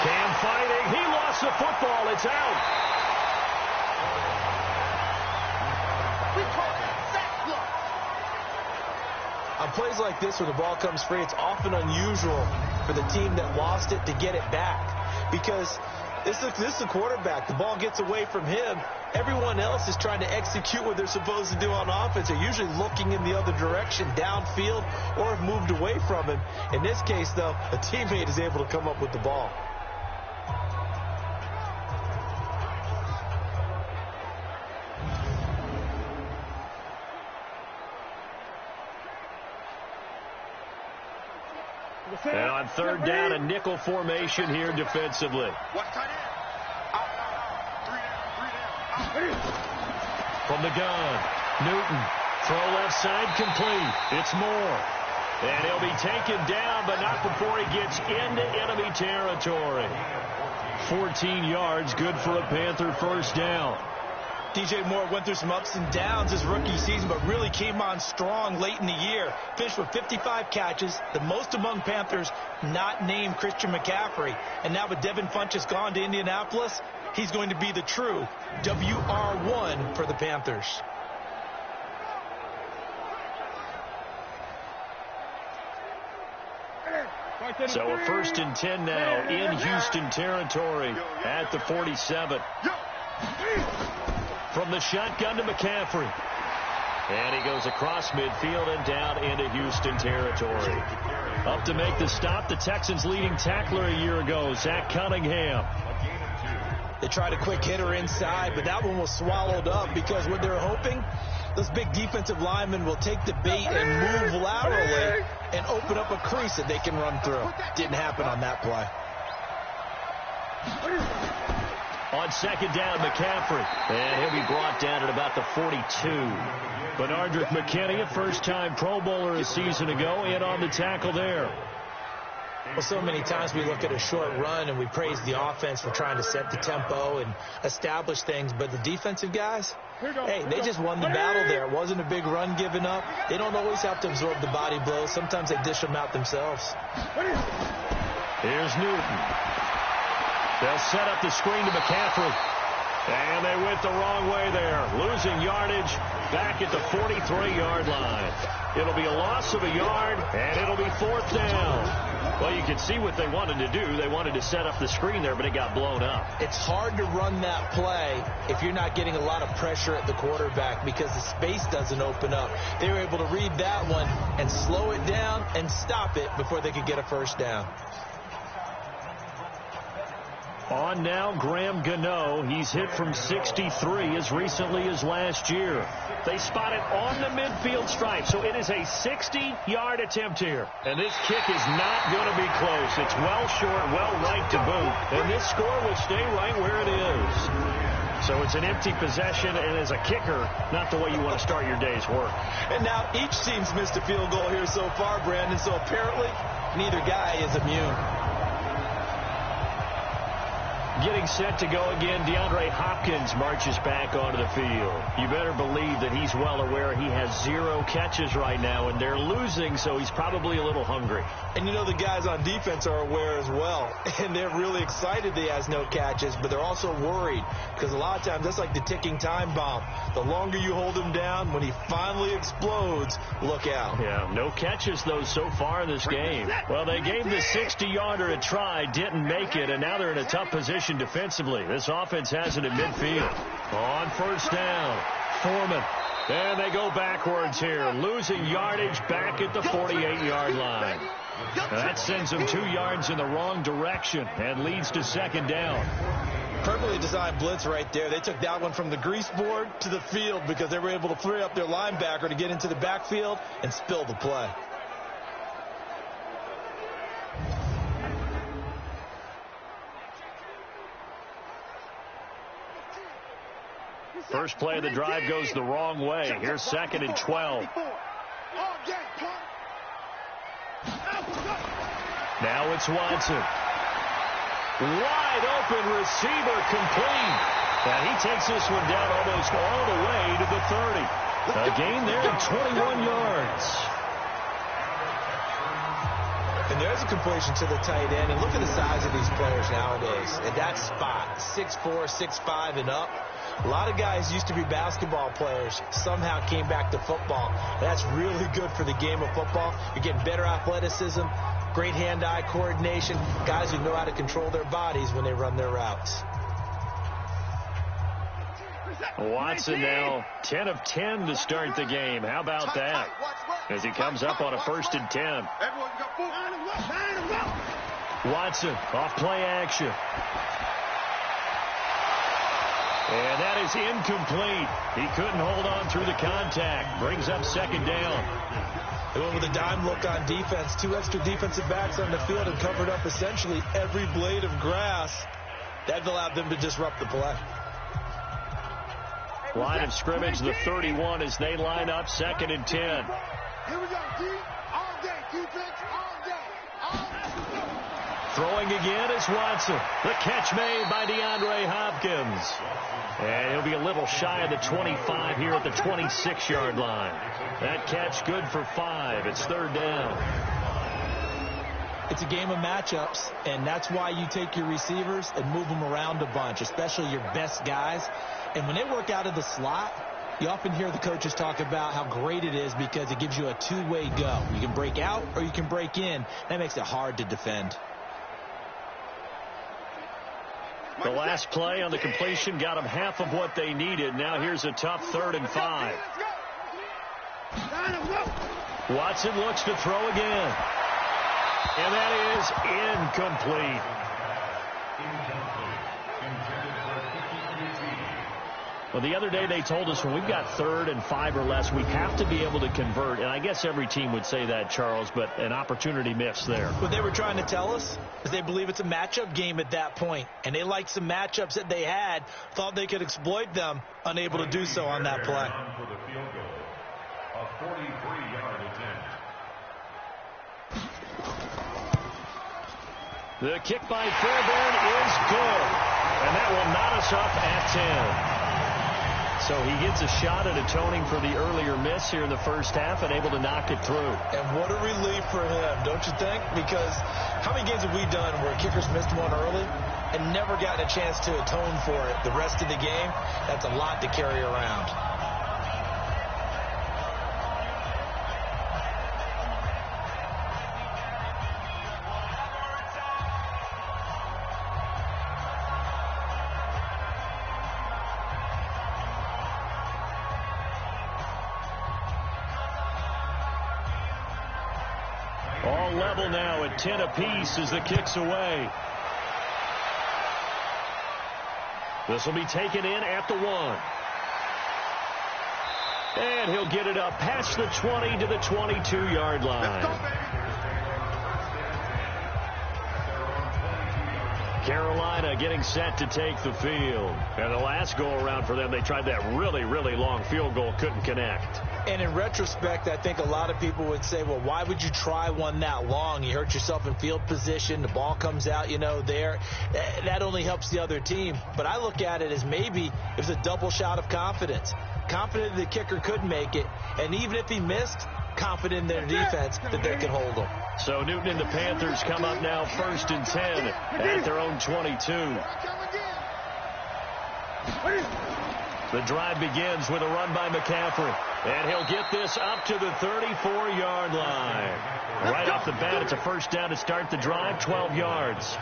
Cam fighting. He lost the football. It's out. We call it sack block. On plays like this, where the ball comes free, it's often unusual for the team that lost it to get it back. Because this is the quarterback. The ball gets away from him. Everyone else is trying to execute what they're supposed to do on offense. They're usually looking in the other direction, downfield, or have moved away from him. In this case, though, a teammate is able to come up with the ball. And on third down, a nickel formation here defensively. From the gun, Newton. Throw left side complete. It's Moore. And he'll be taken down, but not before he gets into enemy territory. 14 yards, good for a Panther first down. DJ Moore went through some ups and downs his rookie season, but really came on strong late in the year. Finished with 55 catches, the most among Panthers not named Christian McCaffrey. And now with Devin Funchess gone to Indianapolis, he's going to be the true WR1 for the Panthers. So a 1st and 10 now in Houston territory at the 47. From the shotgun to McCaffrey. And he goes across midfield and down into Houston territory. Up to make the stop, the Texans' leading tackler a year ago, Zach Cunningham. They tried a quick hitter inside, but that one was swallowed up because what they're hoping, those big defensive linemen will take the bait and move laterally and open up a crease that they can run through. Didn't happen on that play. On second down, McCaffrey. And he'll be brought down at about the 42. Benardrick McKinney, a first-time Pro Bowler a season ago, in on the tackle there. Well, so many times we look at a short run and we praise the offense for trying to set the tempo and establish things, but the defensive guys, hey, they just won the battle there. It wasn't a big run given up. They don't always have to absorb the body blows. Sometimes they dish them out themselves. Here's Newton. They'll set up the screen to McCaffrey. And they went the wrong way there. Losing yardage back at the 43-yard line. It'll be a loss of a yard, and it'll be 4th down. Well, you can see what they wanted to do. They wanted to set up the screen there, but it got blown up. It's hard to run that play if you're not getting a lot of pressure at the quarterback because the space doesn't open up. They were able to read that one and slow it down and stop it before they could get a first down. On now, Graham Gano. He's hit from 63 as recently as last year. They spot it on the midfield stripe, so it is a 60-yard attempt here. And this kick is not going to be close. It's well short, well right to boot. And this score will stay right where it is. So it's an empty possession, and as a kicker, not the way you want to start your day's work. And now each team's missed a field goal here so far, Brandon, so apparently neither guy is immune. Getting set to go again, DeAndre Hopkins marches back onto the field. You better believe that he's well aware he has 0 catches right now, and they're losing, so he's probably a little hungry. And you know the guys on defense are aware as well, and they're really excited that he has no catches, but they're also worried because a lot of times that's like the ticking time bomb. The longer you hold him down, when he finally explodes, look out. Yeah, no catches, though, so far in this game. Well, they gave the 60-yarder a try, didn't make it, and now they're in a tough position defensively. This offense has it in midfield. On first down, Foreman. And they go backwards here, losing yardage back at the 48-yard line. That sends them 2 yards in the wrong direction and leads to second down. Perfectly designed blitz right there. They took that one from the grease board to the field because they were able to free up their linebacker to get into the backfield and spill the play. First play of the drive goes the wrong way. Here's 2nd and 12. Now it's Watson. Wide open receiver complete. And he takes this one down almost all the way to the 30. A gain there of 21 yards. And there's a completion to the tight end. And look at the size of these players nowadays. At that spot, 6'4", 6'5", and up. A lot of guys used to be basketball players, somehow came back to football. That's really good for the game of football. You're getting better athleticism, great hand-eye coordination, guys who know how to control their bodies when they run their routes. Watson now 10 of 10 to start the game. How about that? As he comes up on a 1st and 10. Watson off play action. And that is incomplete. He couldn't hold on through the contact. Brings up second down. They went with a dime look on defense. 2 extra defensive backs on the field and covered up essentially every blade of grass. That allowed them to disrupt the play. Line of scrimmage, the 31 as they line up 2nd and 10. Here we go, D. All day. Defense, all day. All day. Throwing again is Watson. The catch made by DeAndre Hopkins. And he'll be a little shy of the 25 here at the 26-yard line. That catch good for 5. It's 3rd down. It's a game of matchups, and that's why you take your receivers and move them around a bunch, especially your best guys. And when they work out of the slot, you often hear the coaches talk about how great it is because it gives you a two-way go. You can break out or you can break in. That makes it hard to defend. The last play on the completion got them half of what they needed. Now here's a tough 3rd and 5. Watson looks to throw again. And that is incomplete. Well, the other day they told us when we've got 3rd and 5 or less, we have to be able to convert. And I guess every team would say that, Charles, but an opportunity missed there. What they were trying to tell us is they believe it's a matchup game at that point. And they liked some matchups that they had, thought they could exploit them, unable to do so on that play. A 43-yard attempt. The kick by Fairbairn is good. And that will knot us up at 10. So he gets a shot at atoning for the earlier miss here in the first half and able to knock it through. And what a relief for him, don't you think? Because how many games have we done where kickers missed one early and never gotten a chance to atone for it the rest of the game? That's a lot to carry around. All level now at 10 apiece as the kick's away. This will be taken in at the 1. And he'll get it up past the 20 to the 22-yard line. Carolina getting set to take the field. And the last go-around for them, they tried that really, really long field goal, couldn't connect. And in retrospect, I think a lot of people would say, well, why would you try one that long? You hurt yourself in field position. The ball comes out, there. That only helps the other team. But I look at it as maybe it was a double shot of confidence. Confident the kicker could make it. And even if he missed, confident in their defense that they could hold him. So Newton and the Panthers come up now 1st and 10 at their own 22. The drive begins with a run by McCaffrey. And he'll get this up to the 34-yard line. Right off the bat, it's a first down to start the drive, 12 yards.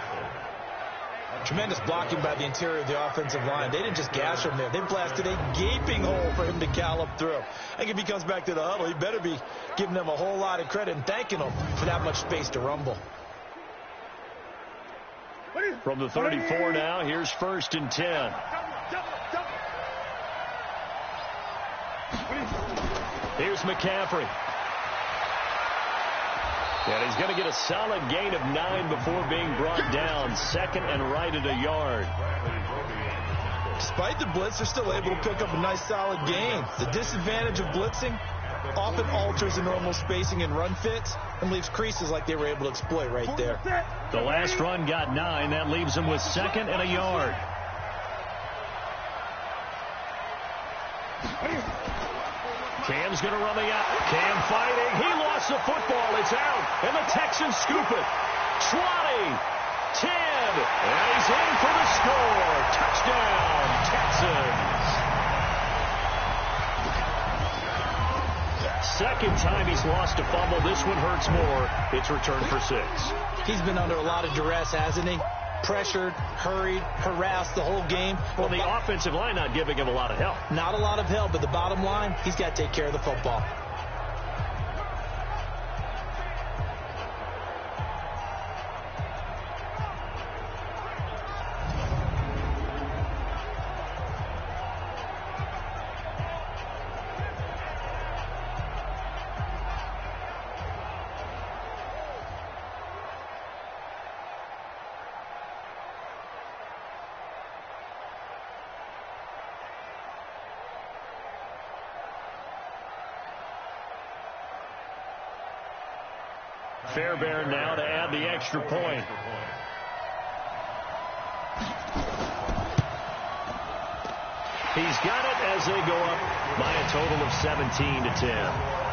Tremendous blocking by the interior of the offensive line. They didn't just gash him there. They blasted a gaping hole for him to gallop through. I think if he comes back to the huddle, he better be giving them a whole lot of credit and thanking them for that much space to rumble. From the 34 now, here's 1st and 10. Here's McCaffrey. And he's going to get a solid gain of 9 before being brought down. 2nd and right at a yard. Despite the blitz, they're still able to pick up a nice solid gain. The disadvantage of blitzing often alters the normal spacing and run fits and leaves creases like they were able to exploit right there. The last run got 9. That leaves him with 2nd and a yard. Cam's going to run the out. Cam fighting. He lost the football. It's out. And the Texans scoop it. 20, 10. And he's in for the score. Touchdown, Texans. Second time he's lost a fumble. This one hurts more. It's returned for 6. He's been under a lot of duress, hasn't he? Pressured, hurried, harassed the whole game. Well, the offensive line not giving him a lot of help. Not a lot of help, but the bottom line, he's got to take care of the football. Fairbairn now to add the extra point. He's got it as they go up by a total of 17-10.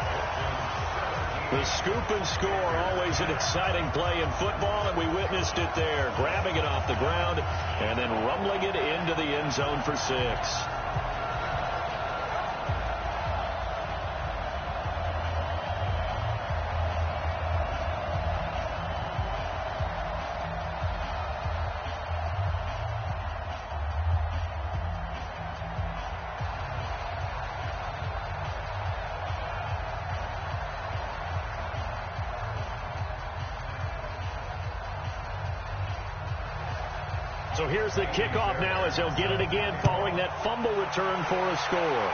The scoop and score, always an exciting play in football, and we witnessed it there, grabbing it off the ground and then rumbling it into the end zone for 6. So here's the kickoff now as they'll get it again following that fumble return for a score.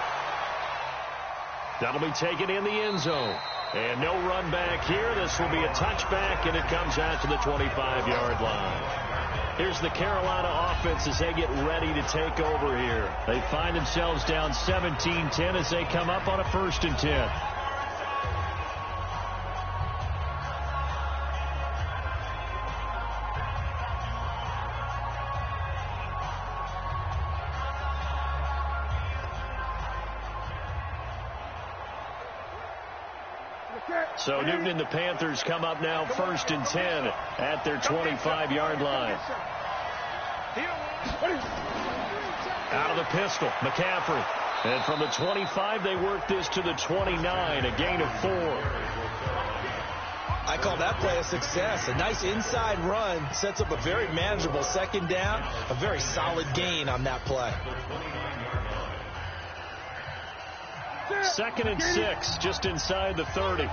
That'll be taken in the end zone. And no run back here. This will be a touchback, and it comes out to the 25-yard line. Here's the Carolina offense as they get ready to take over here. They find themselves down 17-10 as they come up on a 1st and 10. So Newton and the Panthers come up now 1st and 10 at their 25-yard line. Out of the pistol, McCaffrey. And from the 25, they work this to the 29, a gain of 4. I call that play a success. A nice inside run sets up a very manageable 2nd down, a very solid gain on that play. 2nd and 6, just inside the 30.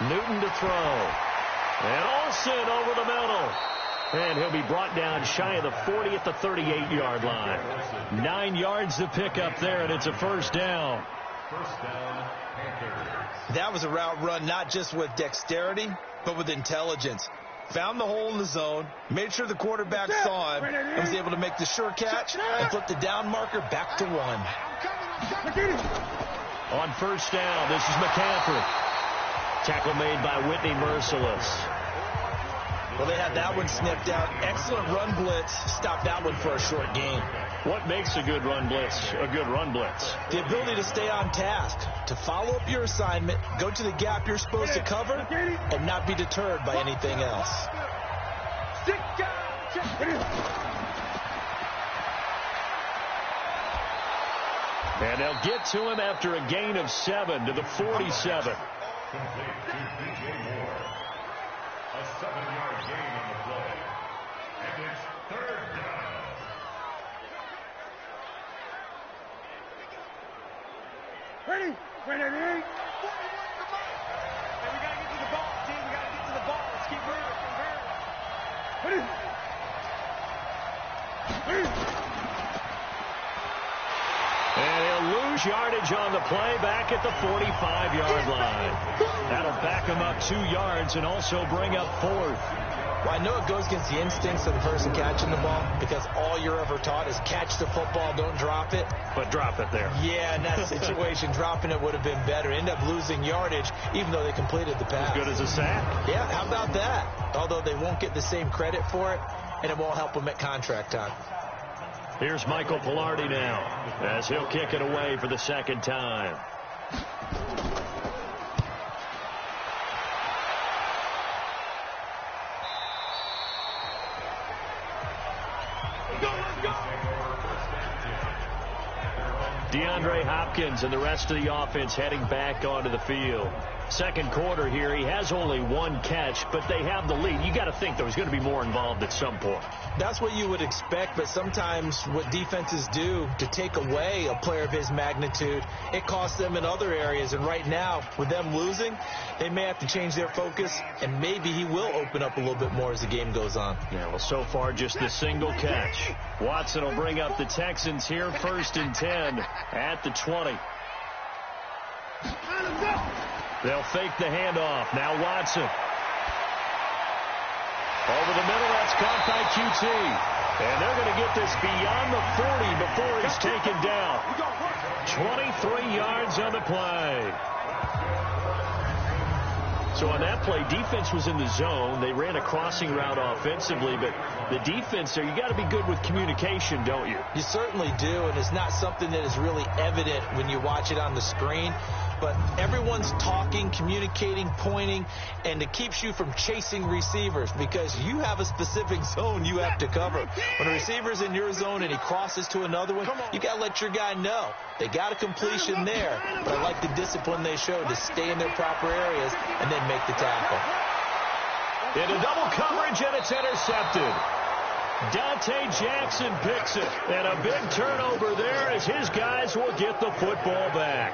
Newton to throw. And Olsen over the middle. And he'll be brought down shy of the 40 at the 38-yard line. 9 yards to pick up there, and it's a 1st down. That was a route run not just with dexterity, but with intelligence. Found the hole in the zone, made sure the quarterback saw him, and was able to make the sure catch and flip the down marker back to 1. On 1st down, this is McCaffrey. Tackle made by Whitney Merciless. Well, they had that one snipped out. Excellent run blitz. Stopped that one for a short gain. What makes a good run blitz a good run blitz? The ability to stay on task, to follow up your assignment, go to the gap you're supposed to cover, and not be deterred by anything else. And they'll get to him after a gain of 7 to the 47. A 7-yard gain on the play. And it's 3rd down. Ready? Hey, we got to get to the ball, team. We got to get to the ball. Let's keep moving. And he'll lose yardage on the play back at the 45-yard line. That'll back him up 2 yards and also bring up 4th. Well, I know it goes against the instincts of the person catching the ball because all you're ever taught is catch the football, don't drop it. But drop it there. Yeah, in that situation, dropping it would have been better. End up losing yardage, even though they completed the pass. As good as a sack. Yeah, how about that? Although they won't get the same credit for it, and it won't help them at contract time. Here's Michael Pilardi now as he'll kick it away for the 2nd time. DeAndre Hopkins and the rest of the offense heading back onto the field. 2nd quarter here, he has only 1 catch, but they have the lead. You got to think there's going to be more involved at some point. That's what you would expect, but sometimes what defenses do to take away a player of his magnitude, it costs them in other areas. And right now, with them losing, they may have to change their focus, and maybe he will open up a little bit more as the game goes on. Yeah, well, so far just the single catch. Watson will bring up the Texans here, 1st and 10 at the 20. They'll fake the handoff. Now Watson. Over the middle, that's caught by QT. And they're going to get this beyond the 40 before he's taken down. 23 yards on the play. So on that play, defense was in the zone. They ran a crossing route offensively, but the defense there, you got to be good with communication, don't you? You certainly do, and it's not something that is really evident when you watch it on the screen. But everyone's talking, communicating, pointing, and it keeps you from chasing receivers because you have a specific zone you have to cover. When a receiver's in your zone and he crosses to another one, you got to let your guy know. They got a completion there, but I like the discipline they showed to stay in their proper areas and then make the tackle. Into double coverage, and it's intercepted. Dante Jackson picks it, and a big turnover there as his guys will get the football back.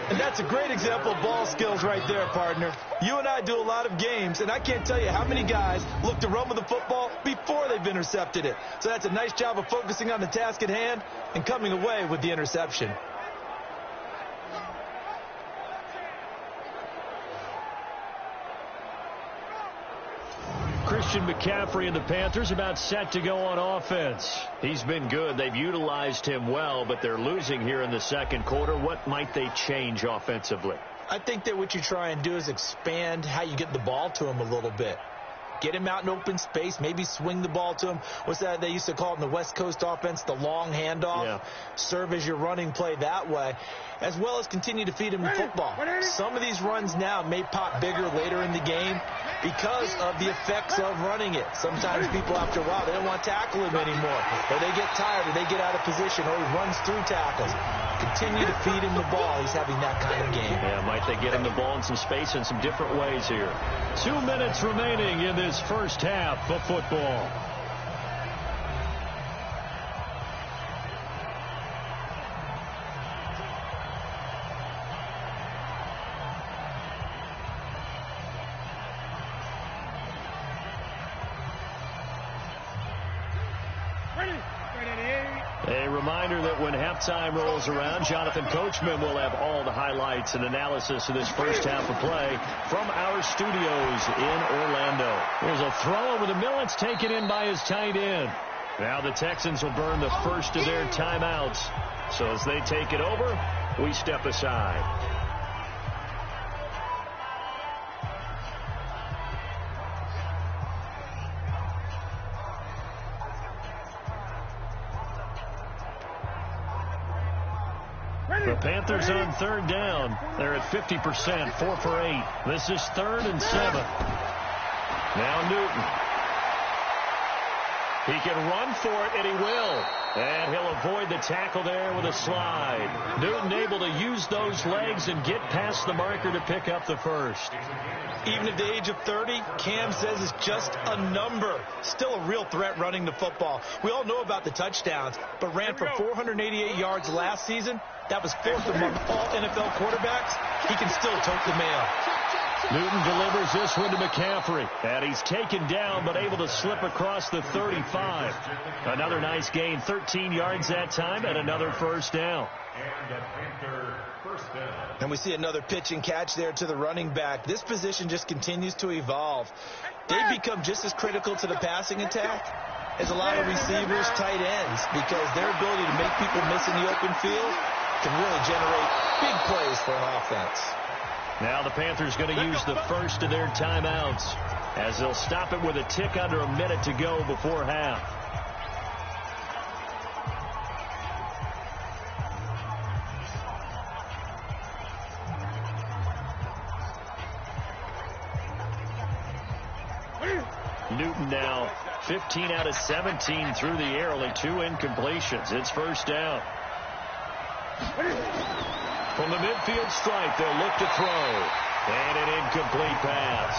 And that's a great example of ball skills right there, partner. You and I do a lot of games, and I can't tell you how many guys look to run with the football before they've intercepted it. So that's a nice job of focusing on the task at hand and coming away with the interception. Christian McCaffrey and the Panthers about set to go on offense. He's been good. They've utilized him well, but they're losing here in the second quarter. What might they change offensively? I think that what you try and do is expand how you get the ball to him a little bit. Get him out in open space, maybe swing the ball to him. What's that they used to call it in the West Coast offense, the long handoff? Yeah. Serve as your running play that way, as well as continue to feed him the football. Some of these runs now may pop bigger later in the game because of the effects of running it. Sometimes people, after a while, they don't want to tackle him anymore, or they get tired, or they get out of position, or he runs through tackles. Continue to feed him the ball. He's having that kind of game. Yeah, might they get him the ball in some space in some different ways here. 2 minutes remaining in this first half of football. A reminder that when halftime rolls around, Jonathan Coachman will have all the highlights and analysis of this first half of play from our studios in Orlando. There's a throw over the middle. It's taken in by his tight end. Now the Texans will burn the first of their timeouts. So as they take it over, we step aside. The Panthers on third down. They're at 50%, 4 for 8. This is 3rd and 7. Now Newton. He can run for it, and he will. And he'll avoid the tackle there with a slide. Newton able to use those legs and get past the marker to pick up the first. Even at the age of 30, Cam says it's just a number. Still a real threat running the football. We all know about the touchdowns, but ran for 488 yards last season. That was 4th among all NFL quarterbacks. He can still tote the mail. Newton delivers this one to McCaffrey. And he's taken down, but able to slip across the 35. Another nice gain, 13 yards that time, and another first down. And we see another pitch and catch there to the running back. This position just continues to evolve. They've become just as critical to the passing attack as a lot of receivers, tight ends, because their ability to make people miss in the open field can really generate big plays for an offense. Now the Panthers going to use the first of their timeouts as they'll stop it with a tick under a minute to go before half. Newton now 15 out of 17 through the air, only 2 incompletions. It's first down. From the midfield stripe, they'll look to throw. And an incomplete pass.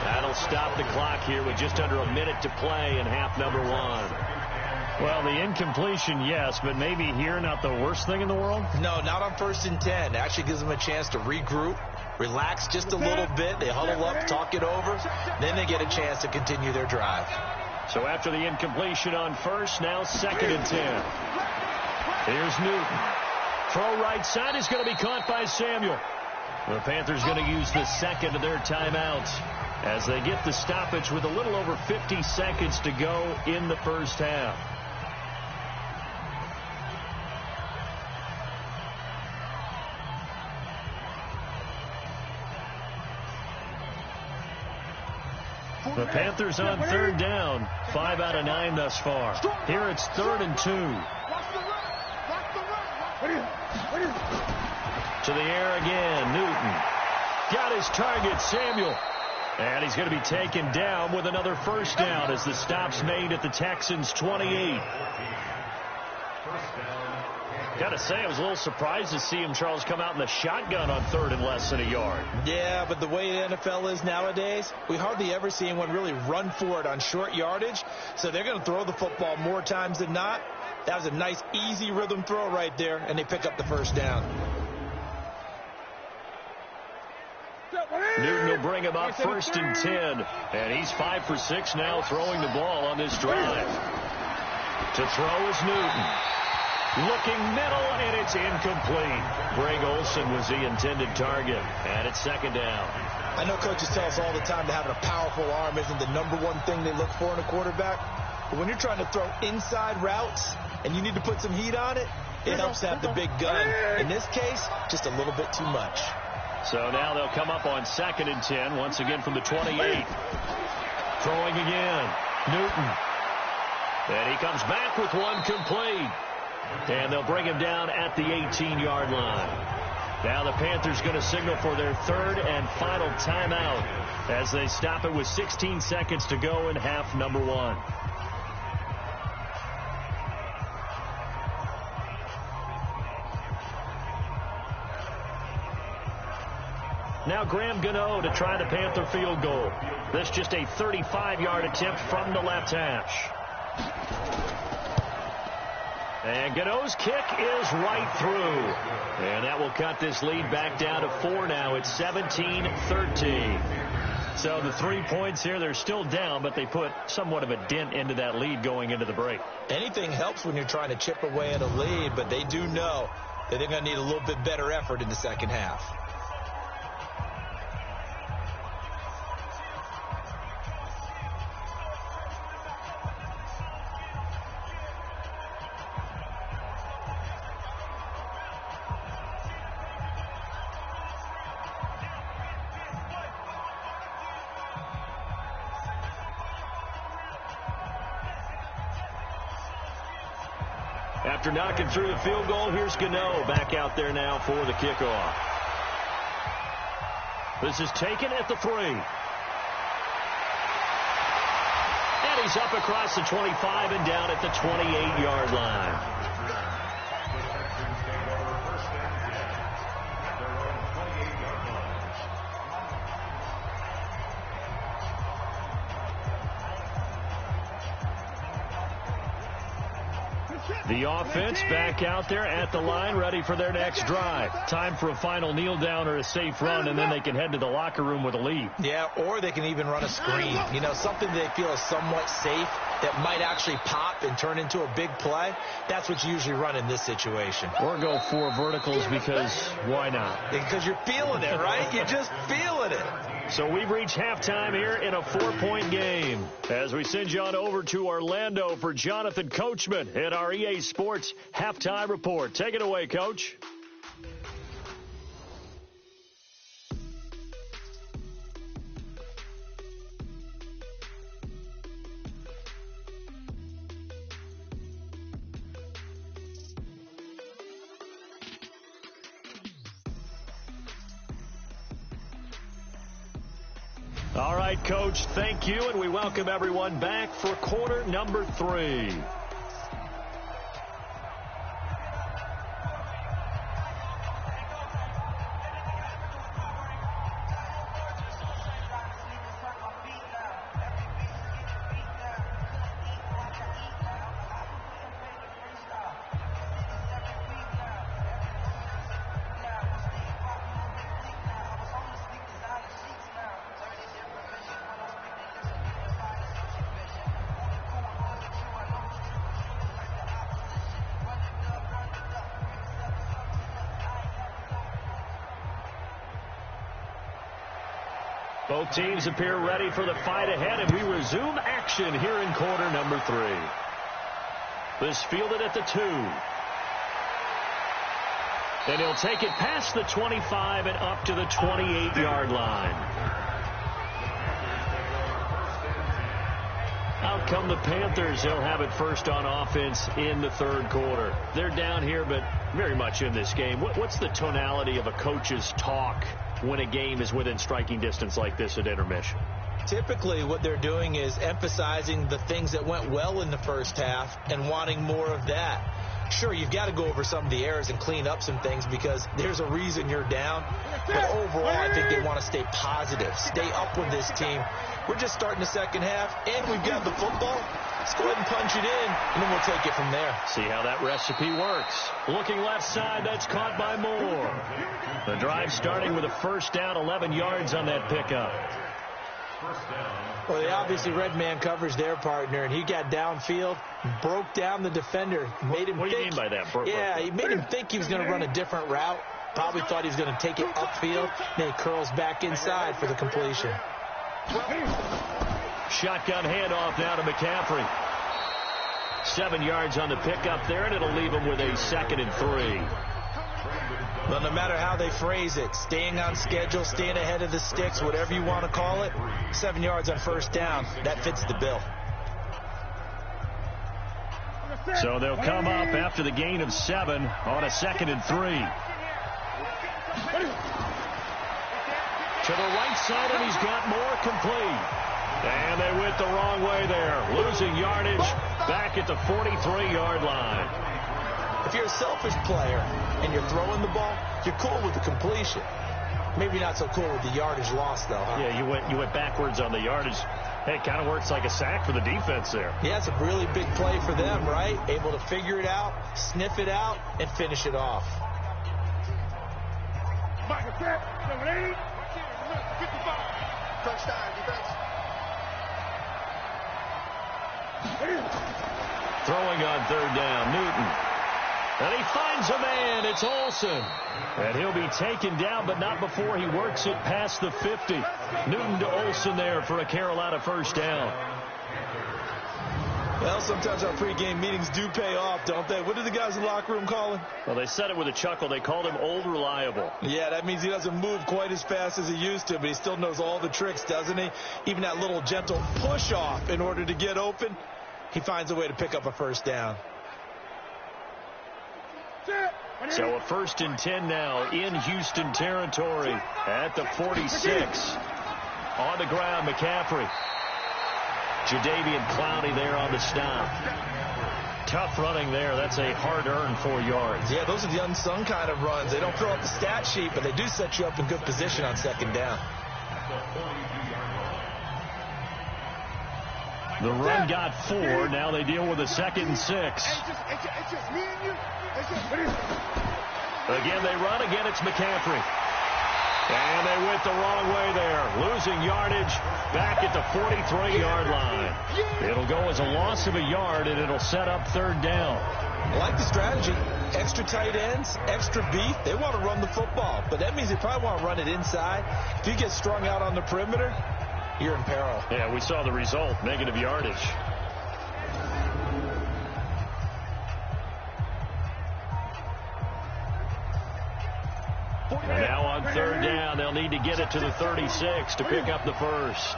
That'll stop the clock here with just under a minute to play in half number 1. Well, the incompletion, yes, but maybe here not the worst thing in the world? No, not on 1st and 10. It actually gives them a chance to regroup, relax just a little bit. They huddle up, talk it over. Then they get a chance to continue their drive. So after the incompletion on first, now 2nd and 10. Here's Newton. Throw right side is going to be caught by Samuel. The Panthers going to use the second of their timeouts. as they get the stoppage with a little over 50 seconds to go in the first half. The Panthers on third down, 5 out of 9 thus far. Here it's 3rd and 2. To the air again, Newton. Got his target, Samuel. And he's going to be taken down with another first down as the stop's made at the Texans' 28. Got to say, I was a little surprised to see him, Charles, come out in the shotgun on 3rd and less than a yard. Yeah, but the way the NFL is nowadays, we hardly ever see anyone really run for it on short yardage. So they're going to throw the football more times than not. That was a nice, easy rhythm throw right there, and they pick up the first down. Newton will bring him up 1st and 10. And he's 5 for 6 now throwing the ball on this drive. To throw is Newton. Looking middle, and it's incomplete. Greg Olsen was the intended target, and it's 2nd down. I know coaches tell us all the time that having a powerful arm isn't the #1 thing they look for in a quarterback. But when you're trying to throw inside routes and you need to put some heat on it, it helps to have the big gun. In this case, just a little bit too much. So now they'll come up on 2nd and 10, once again from the 28. Throwing again, Newton. And he comes back with one complete. And they'll bring him down at the 18-yard line. Now the Panthers going to signal for their 3rd and final timeout as they stop it with 16 seconds to go in half number 1. Now Graham Gano to try the Panther field goal. This just a 35-yard attempt from the left hash. And Gano's kick is right through. And that will cut this lead back down to 4 now. It's 17-13. So the 3 points here, they're still down, but they put somewhat of a dent into that lead going into the break. Anything helps when you're trying to chip away at a lead, but they do know that they're going to need a little bit better effort in the second half. After knocking through the field goal, here's Gano back out there now for the kickoff. This is taken at the 3. And he's up across the 25 and down at the 28-yard line. The offense back out there at the line, ready for their next drive. Time for a final kneel down or a safe run, and then they can head to the locker room with a lead. Yeah, or they can even run a screen. You know, something they feel is somewhat safe that might actually pop and turn into a big play. That's what you usually run in this situation. Or go 4 verticals because why not? Because you're feeling it, right? You're just feeling it. So we've reached halftime here in a 4-point game as we send you on over to Orlando for Jonathan Coachman at our EA Sports Halftime Report. Take it away, Coach. All right, Coach, thank you, and we welcome everyone back for quarter number 3. Both teams appear ready for the fight ahead, and we resume action here in quarter number 3. This fielded at the 2. And he'll take it past the 25 and up to the 28-yard line. Out come the Panthers. They'll have it first on offense in the third quarter. They're down here, but very much in this game. What's the tonality of a coach's talk when a game is within striking distance like this at intermission? Typically, what they're doing is emphasizing the things that went well in the first half and wanting more of that. Sure, you've got to go over some of the errors and clean up some things because there's a reason you're down. But overall, I think they want to stay positive, stay up with this team. We're just starting the second half, and we've got the football. Let's go ahead and punch it in, and then we'll take it from there. See how that recipe works. Looking left side, that's caught by Moore. The drive starting with a first down, 11 yards on that pickup. Well, they obviously red man coverage their partner, and he got downfield, broke down the defender, made him What do you mean by that? He made him think he was going to run a different route. Probably thought he was going to take it upfield. Then he curls back inside for the completion. Shotgun handoff now to McCaffrey. 7 yards on the pickup there, and it'll leave him with a 2nd and 3. Well, no matter how they phrase it, staying on schedule, staying ahead of the sticks, whatever you want to call it, 7 yards on first down, that fits the bill. So they'll come up after the gain of 7 on a 2nd and 3. To the right side, and he's got more complete. And they went the wrong way there, losing yardage back at the 43-yard line. If you're a selfish player and you're throwing the ball, you're cool with the completion. Maybe not so cool with the yardage loss, though, huh? Yeah, you went backwards on the yardage. Hey, it kind of works like a sack for the defense there. Yeah, it's a really big play for them, right? Able to figure it out, sniff it out, and finish it off. Touchdown, defense. Throwing on third down, Newton. And he finds a man. It's Olsen. And he'll be taken down, but not before he works it past the 50. Newton to Olsen there for a Carolina first down. Well, sometimes our pregame meetings do pay off, don't they? What did the guys in the locker room call him? Well, they said it with a chuckle. They called him Old Reliable. Yeah, that means he doesn't move quite as fast as he used to, but he still knows all the tricks, doesn't he? Even that little gentle push-off in order to get open, he finds a way to pick up a first down. So a 1st and 10 now in Houston territory at the 46. On the ground, McCaffrey. Jadeveon Clowney there on the stop. Tough running there. That's a hard-earned 4 yards. Yeah, those are the unsung kind of runs. They don't fill out the stat sheet, but they do set you up in good position on second down. The run got 4. Now they deal with a 2nd and 6. It's just me and you. Again, they run. Again, it's McCaffrey. And they went the wrong way there. Losing yardage back at the 43-yard line. It'll go as a loss of a yard, and it'll set up third down. I like the strategy. Extra tight ends, extra beef. They want to run the football, but that means they probably want to run it inside. If you get strung out on the perimeter, you're in peril. Yeah, we saw the result, negative yardage. And now on third down, they'll need to get it to the 36 to pick up the first.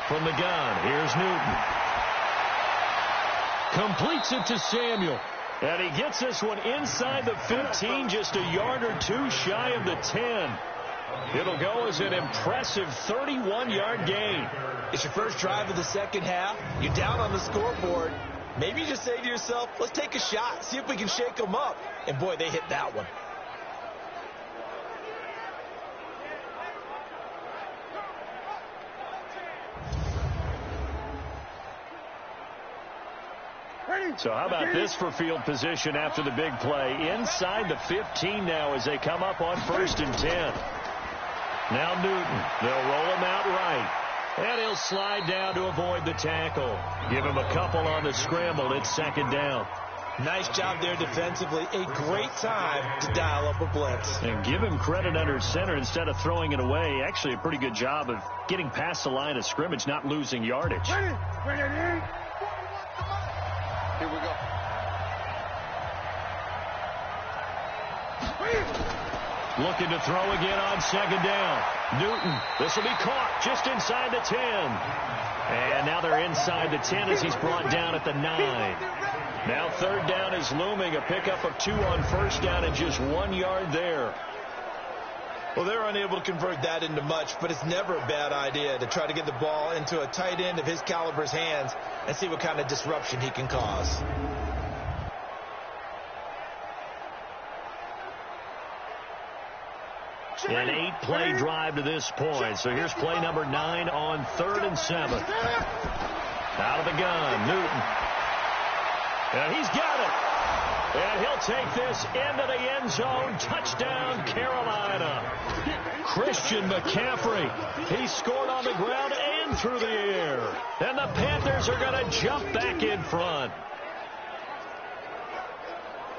From the gun, here's Newton. Completes it to Samuel. And he gets this one inside the 15, just a yard or two shy of the 10. It'll go as an impressive 31-yard gain. It's your first drive of the second half. You're down on the scoreboard. Maybe you just say to yourself, let's take a shot, see if we can shake them up. And, boy, they hit that one. So how about this for field position after the big play? Inside the 15 now as they come up on 1st and 10. Now Newton. They'll roll him out right. And he'll slide down to avoid the tackle. Give him a couple on the scramble. It's 2nd down. Nice job there defensively. A great time to dial up a blitz. And give him credit under center instead of throwing it away. Actually, a pretty good job of getting past the line of scrimmage, not losing yardage. Here we go. Looking to throw again on second down. Newton, this will be caught just inside the 10. And now they're inside the 10 as he's brought down at the 9. Now third down is looming. A pickup of 2 on first down and just 1 yard there. Well, they're unable to convert that into much, but it's never a bad idea to try to get the ball into a tight end of his caliber's hands and see what kind of disruption he can cause. An 8-play drive to this point. So here's play number 9 on 3rd and 7. Out of the gun, Newton. And he's got it. And he'll take this into the end zone. Touchdown, Carolina. Christian McCaffrey. He scored on the ground and through the air. And the Panthers are going to jump back in front.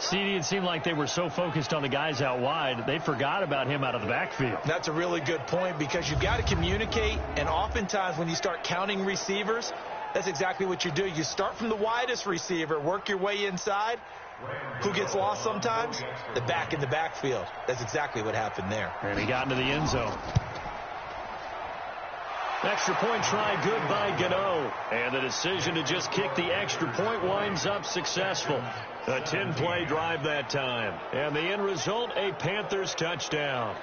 CD, it seemed like they were so focused on the guys out wide, they forgot about him out of the backfield. That's a really good point because you've got to communicate, and oftentimes when you start counting receivers, that's exactly what you do. You start from the widest receiver, work your way inside. Who gets lost sometimes? The back in the backfield. That's exactly what happened there. And he got into the end zone. Extra point try good by Gano. And the decision to just kick the extra point winds up successful. A 10-play drive that time. And the end result, a Panthers touchdown.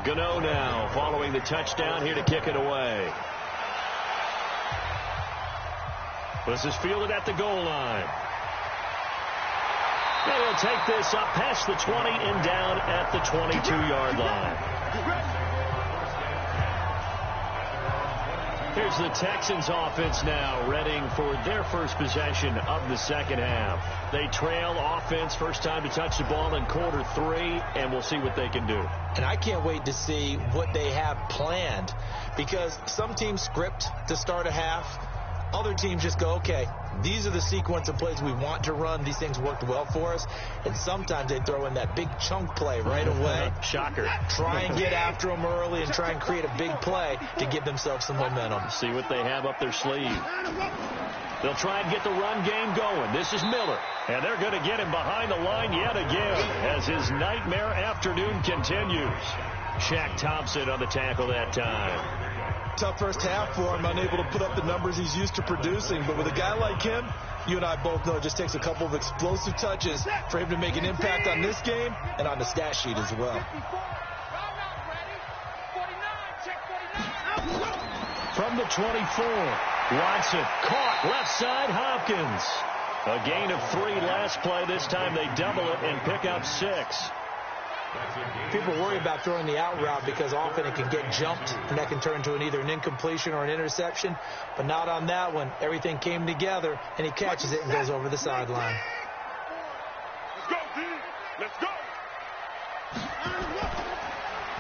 Gano now following the touchdown here to kick it away. This is fielded at the goal line. And he'll take this up past the 20 and down at the 22-yard line. Here's the Texans offense now, readying for their first possession of the second half. They trail offense, first time to touch the ball in quarter 3, and we'll see what they can do. And I can't wait to see what they have planned, because some teams script to start a half. Other teams just go, okay, these are the sequence of plays we want to run. These things worked well for us. And sometimes they throw in that big chunk play right away. Shocker. Try and get after them early and try and create a big play to give themselves some momentum. See what they have up their sleeve. They'll try and get the run game going. This is Miller. And they're going to get him behind the line yet again as his nightmare afternoon continues. Shaq Thompson on the tackle that time. Tough first half for him, unable to put up the numbers he's used to producing. But with a guy like him, you and I both know it just takes a couple of explosive touches for him to make an impact on this game and on the stat sheet as well. From the 24, Watson caught left side Hopkins. A gain of 3 last play. This time they double it and pick up 6. People worry about throwing the out route because often it can get jumped and that can turn into either an incompletion or an interception. But not on that one. Everything came together and he catches it and goes over the sideline. Let's go, D. Let's go.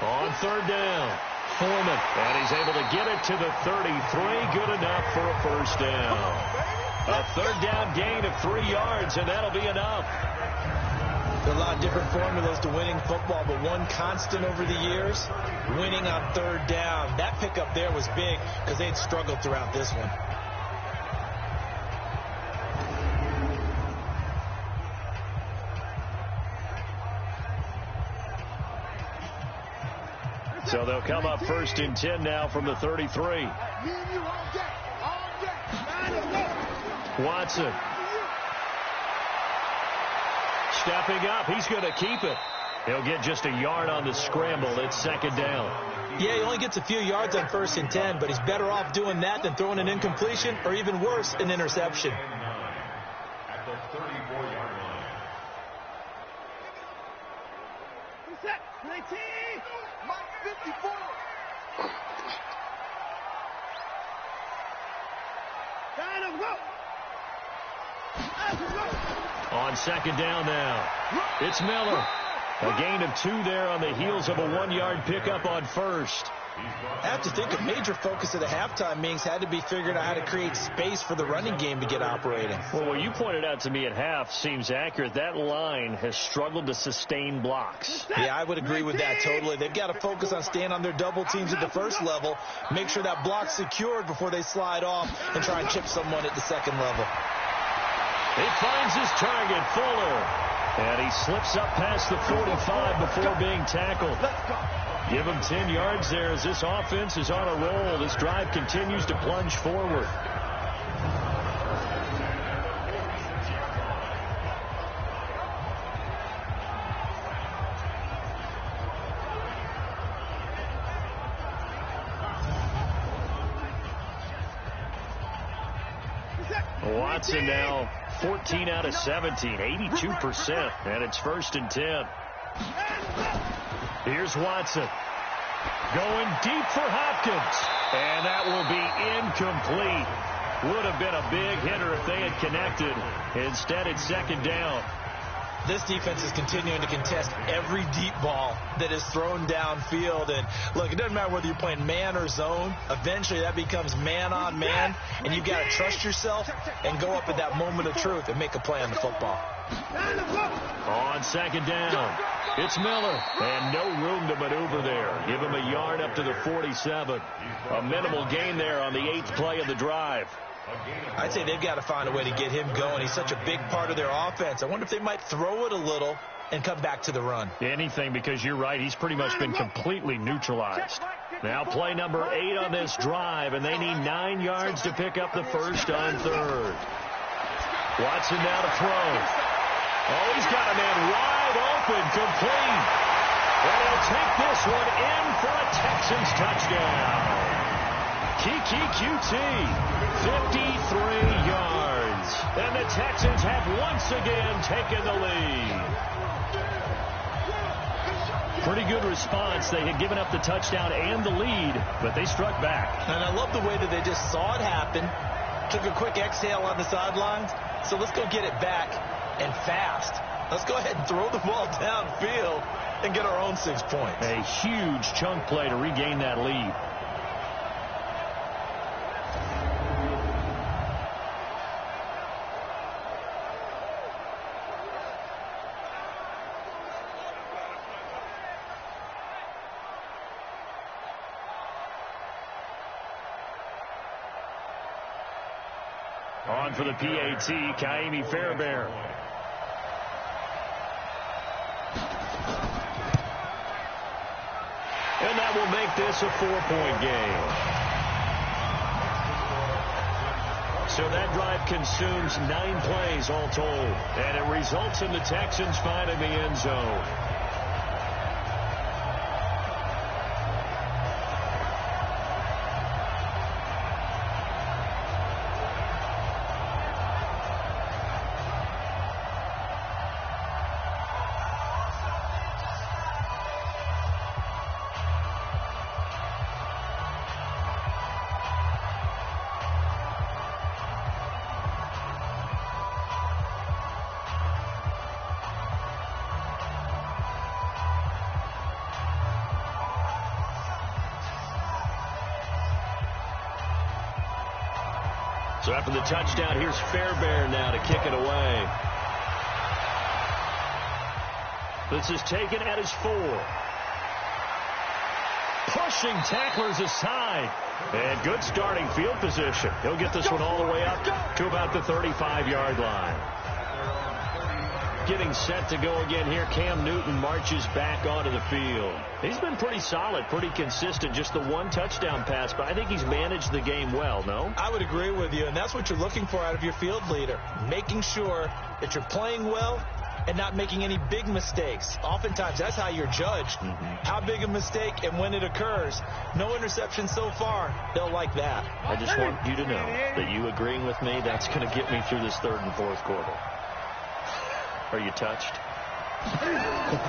On third down, Foreman. And he's able to get it to the 33. Good enough for a first down. A third down gain of 3 yards, and that'll be enough. There are a lot of different formulas to winning football, but one constant over the years, winning on third down. That pickup there was big because they'd struggled throughout this one. So they'll come up first and 10 now from the 33. Watson. Stepping up, he's going to keep it. He'll get just a yard on the scramble. It's second down. Yeah, he only gets a few yards on 1st and 10, but he's better off doing that than throwing an incompletion or even worse, an interception. At the 34-yard line. Set. 19. Mike 54. Down, go. On second down now, it's Miller. A gain of 2 there on the heels of a 1-yard pickup on 1st. I have to think a major focus of the halftime meetings had to be figuring out how to create space for the running game to get operating. Well, what you pointed out to me at half seems accurate. That line has struggled to sustain blocks. Yeah, I would agree with that totally. They've got to focus on staying on their double teams at the first level, make sure that block's secured before they slide off and try and chip someone at the second level. He finds his target, Fuller. And he slips up past the 45 before being tackled. Give him 10 yards there as this offense is on a roll. This drive continues to plunge forward. Watson now 14 out of 17, 82%, and it's 1st and 10. Here's Watson going deep for Hopkins, and that will be incomplete. Would have been a big hitter if they had connected. Instead, it's second down. This defense is continuing to contest every deep ball that is thrown downfield. And, look, it doesn't matter whether you're playing man or zone. Eventually, that becomes man on man, and you've got to trust yourself and go up at that moment of truth and make a play on the football. On second down, it's Miller, and no room to maneuver there. Give him a yard up to the 47. A minimal gain there on the 8th play of the drive. I'd say they've got to find a way to get him going. He's such a big part of their offense. I wonder if they might throw it a little and come back to the run. Anything, because you're right. He's pretty much been completely neutralized. Now play number 8 on this drive, and they need 9 yards to pick up the first on 3rd. Watson now to throw. Oh, he's got a man wide open, complete. And he'll take this one in for a Texans touchdown. Kiki QT, 53 yards. And the Texans have once again taken the lead. Pretty good response. They had given up the touchdown and the lead, but they struck back. And I love the way that they just saw it happen, took a quick exhale on the sidelines. So let's go get it back and fast. Let's go ahead and throw the ball downfield and get our own 6 points. A huge chunk play to regain that lead. On for the PAT, Kaimi Fairbairn. And that will make this a 4-point game. So that drive consumes 9 plays all told. And it results in the Texans finding the end zone. So after the touchdown, here's Fairbairn now to kick it away. This is taken at his 4. Pushing tacklers aside. And good starting field position. He'll get this one all the way up to about the 35-yard line. Getting set to go again here. Cam Newton marches back onto the field. He's been pretty solid, pretty consistent. Just the 1 touchdown pass, but I think he's managed the game well, no? I would agree with you, and that's what you're looking for out of your field leader. Making sure that you're playing well and not making any big mistakes. Oftentimes, that's how you're judged. How big a mistake and when it occurs. No interception so far. They'll like that. I just want you to know that you agreeing with me, that's going to get me through this third and fourth quarter. Are you touched?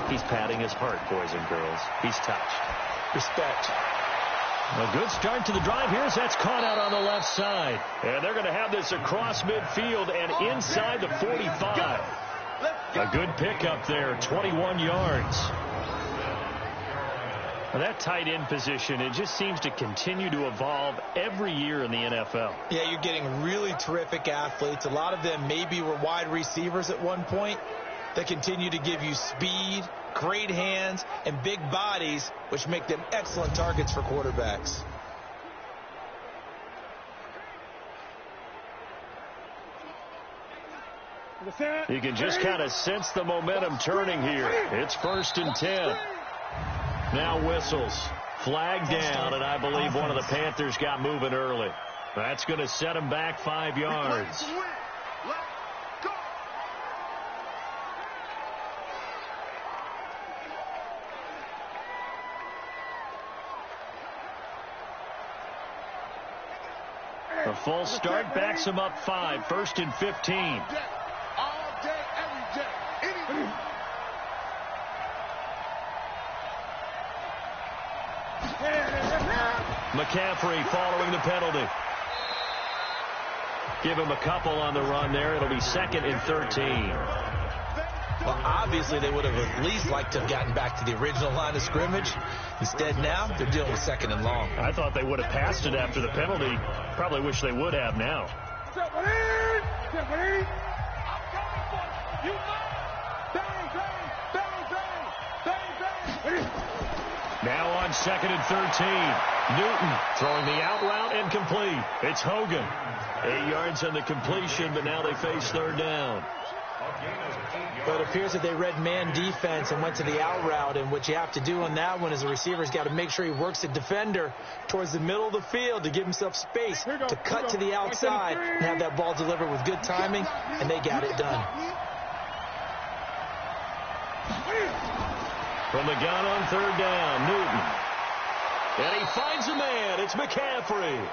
He's patting his heart, boys and girls. He's touched. Respect. A good start to the drive here as that's caught out on the left side. And they're going to have this across midfield and inside the 45. A good pickup there, 21 yards. Well, that tight end position, it just seems to continue to evolve every year in the NFL. Yeah, you're getting really terrific athletes. A lot of them maybe were wide receivers at one point. They continue to give you speed, great hands, and big bodies, which make them excellent targets for quarterbacks. You can just kind of sense the momentum turning here. It's 1st and 10. Now whistles. Flag down, and I believe one of the Panthers got moving early. That's going to set them back 5 yards. A full start backs him up 5. 1st and 15. All day, every day. McCaffrey following the penalty. Give him a couple on the run there. It'll be 2nd and 13. Well, obviously, they would have at least liked to have gotten back to the original line of scrimmage. Instead, now, they're dealing with 2nd and long. I thought they would have passed it after the penalty. Probably wish they would have now. Now on 2nd and 13. Newton throwing the out route and complete. It's Hogan. 8 yards on the completion, but now they face 3rd down. But it appears that they read man defense and went to the out route, and what you have to do on that one is the receiver's got to make sure he works the defender towards the middle of the field to give himself space to cut to the outside and have that ball delivered with good timing, and they got it done. From the gun on 3rd down, Newton. And he finds a man. It's McCaffrey.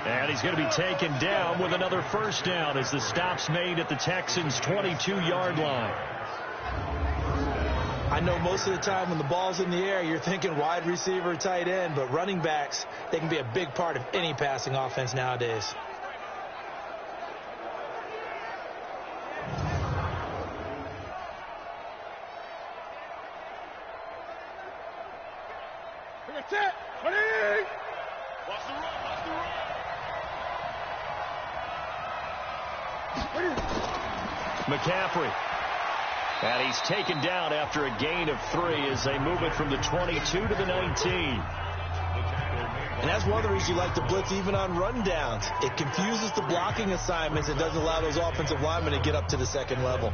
And he's going to be taken down with another 1st down as the stop's made at the Texans' 22-yard line. I know most of the time when the ball's in the air, you're thinking wide receiver, tight end, but running backs, they can be a big part of any passing offense nowadays. McCaffrey. And he's taken down after a gain of 3 as they move it from the 22 to the 19. And that's one of the reasons you like to blitz even on run downs. It confuses the blocking assignments and doesn't allow those offensive linemen to get up to the 2nd level.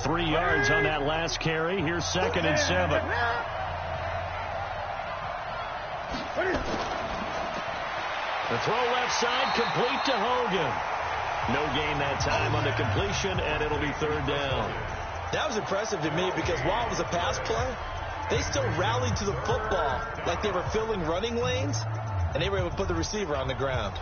3 yards on that last carry. Here's 2nd and 7. The throw left side, complete to Hogan. No gain that time on the completion, and it'll be 3rd down. That was impressive to me because while it was a pass play, they still rallied to the football like they were filling running lanes, and they were able to put the receiver on the ground.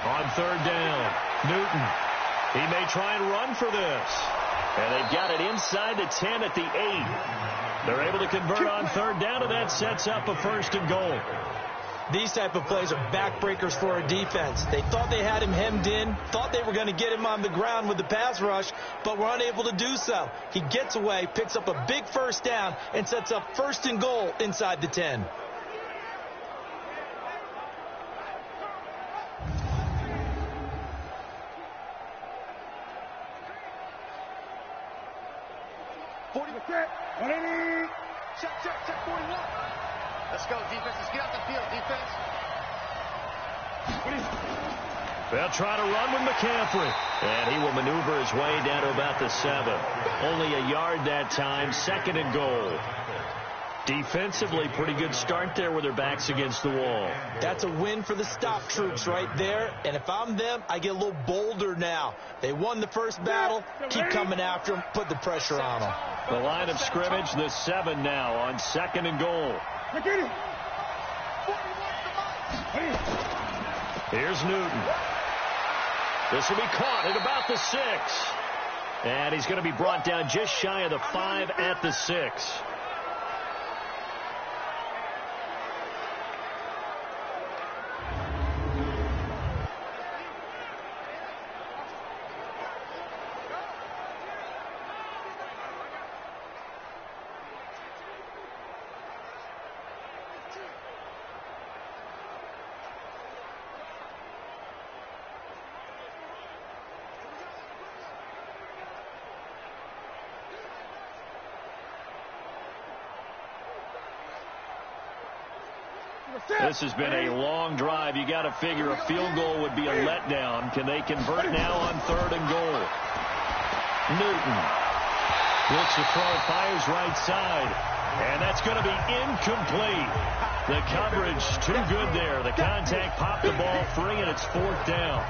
On 3rd down, Newton. He may try and run for this. And they've got it inside the 10 at the 8. They're able to convert on 3rd down, and that sets up a 1st and goal. These type of plays are backbreakers for a defense. They thought they had him hemmed in, thought they were going to get him on the ground with the pass rush, but were unable to do so. He gets away, picks up a big 1st down, and sets up 1st and goal inside the 10. Check 41. Let's go, defense. Let's get out the field, defense. They'll try to run with McCaffrey. And he will maneuver his way down to about the 7. Only a yard that time, 2nd and goal. Defensively, pretty good start there with their backs against the wall. That's a win for the stop troops right there. And if I'm them, I get a little bolder now. They won the first battle. Keep coming after them. Put the pressure on them. The line of scrimmage, the 7 now on 2nd and goal. Here's Newton. This will be caught at about the 6. And he's going to be brought down just shy of the 5 at the 6. This has been a long drive. You got to figure a field goal would be a letdown. Can they convert now on 3rd and goal? Newton looks to throw, fires right side, and that's going to be incomplete. The coverage too good there. The contact popped the ball free, and it's 4th down.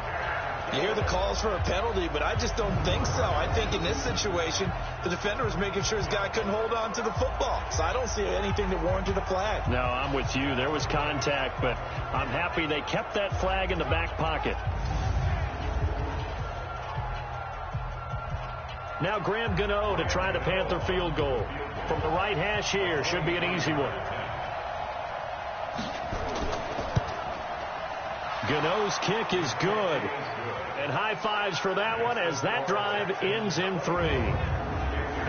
You hear the calls for a penalty, but I just don't think so. I think in this situation, the defender was making sure his guy couldn't hold on to the football. So I don't see anything that warranted a flag. No, I'm with you. There was contact, but I'm happy they kept that flag in the back pocket. Now Graham Gano to try the Panther field goal. From the right hash here, should be an easy one. Gano's kick is good. And high fives for that one as that drive ends in 3.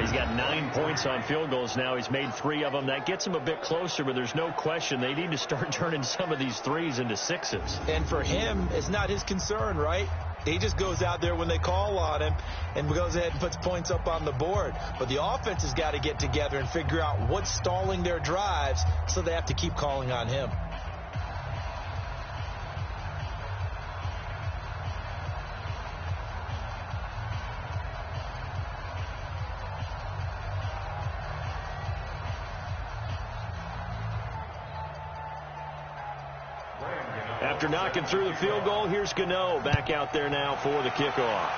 He's got 9 points on field goals now. He's made 3 of them. That gets him a bit closer, but there's no question they need to start turning some of these 3s into 6s. And for him, it's not his concern, right? He just goes out there when they call on him and goes ahead and puts points up on the board. But the offense has got to get together and figure out what's stalling their drives, so they have to keep calling on him. After knocking through the field goal, here's Gano back out there now for the kickoff.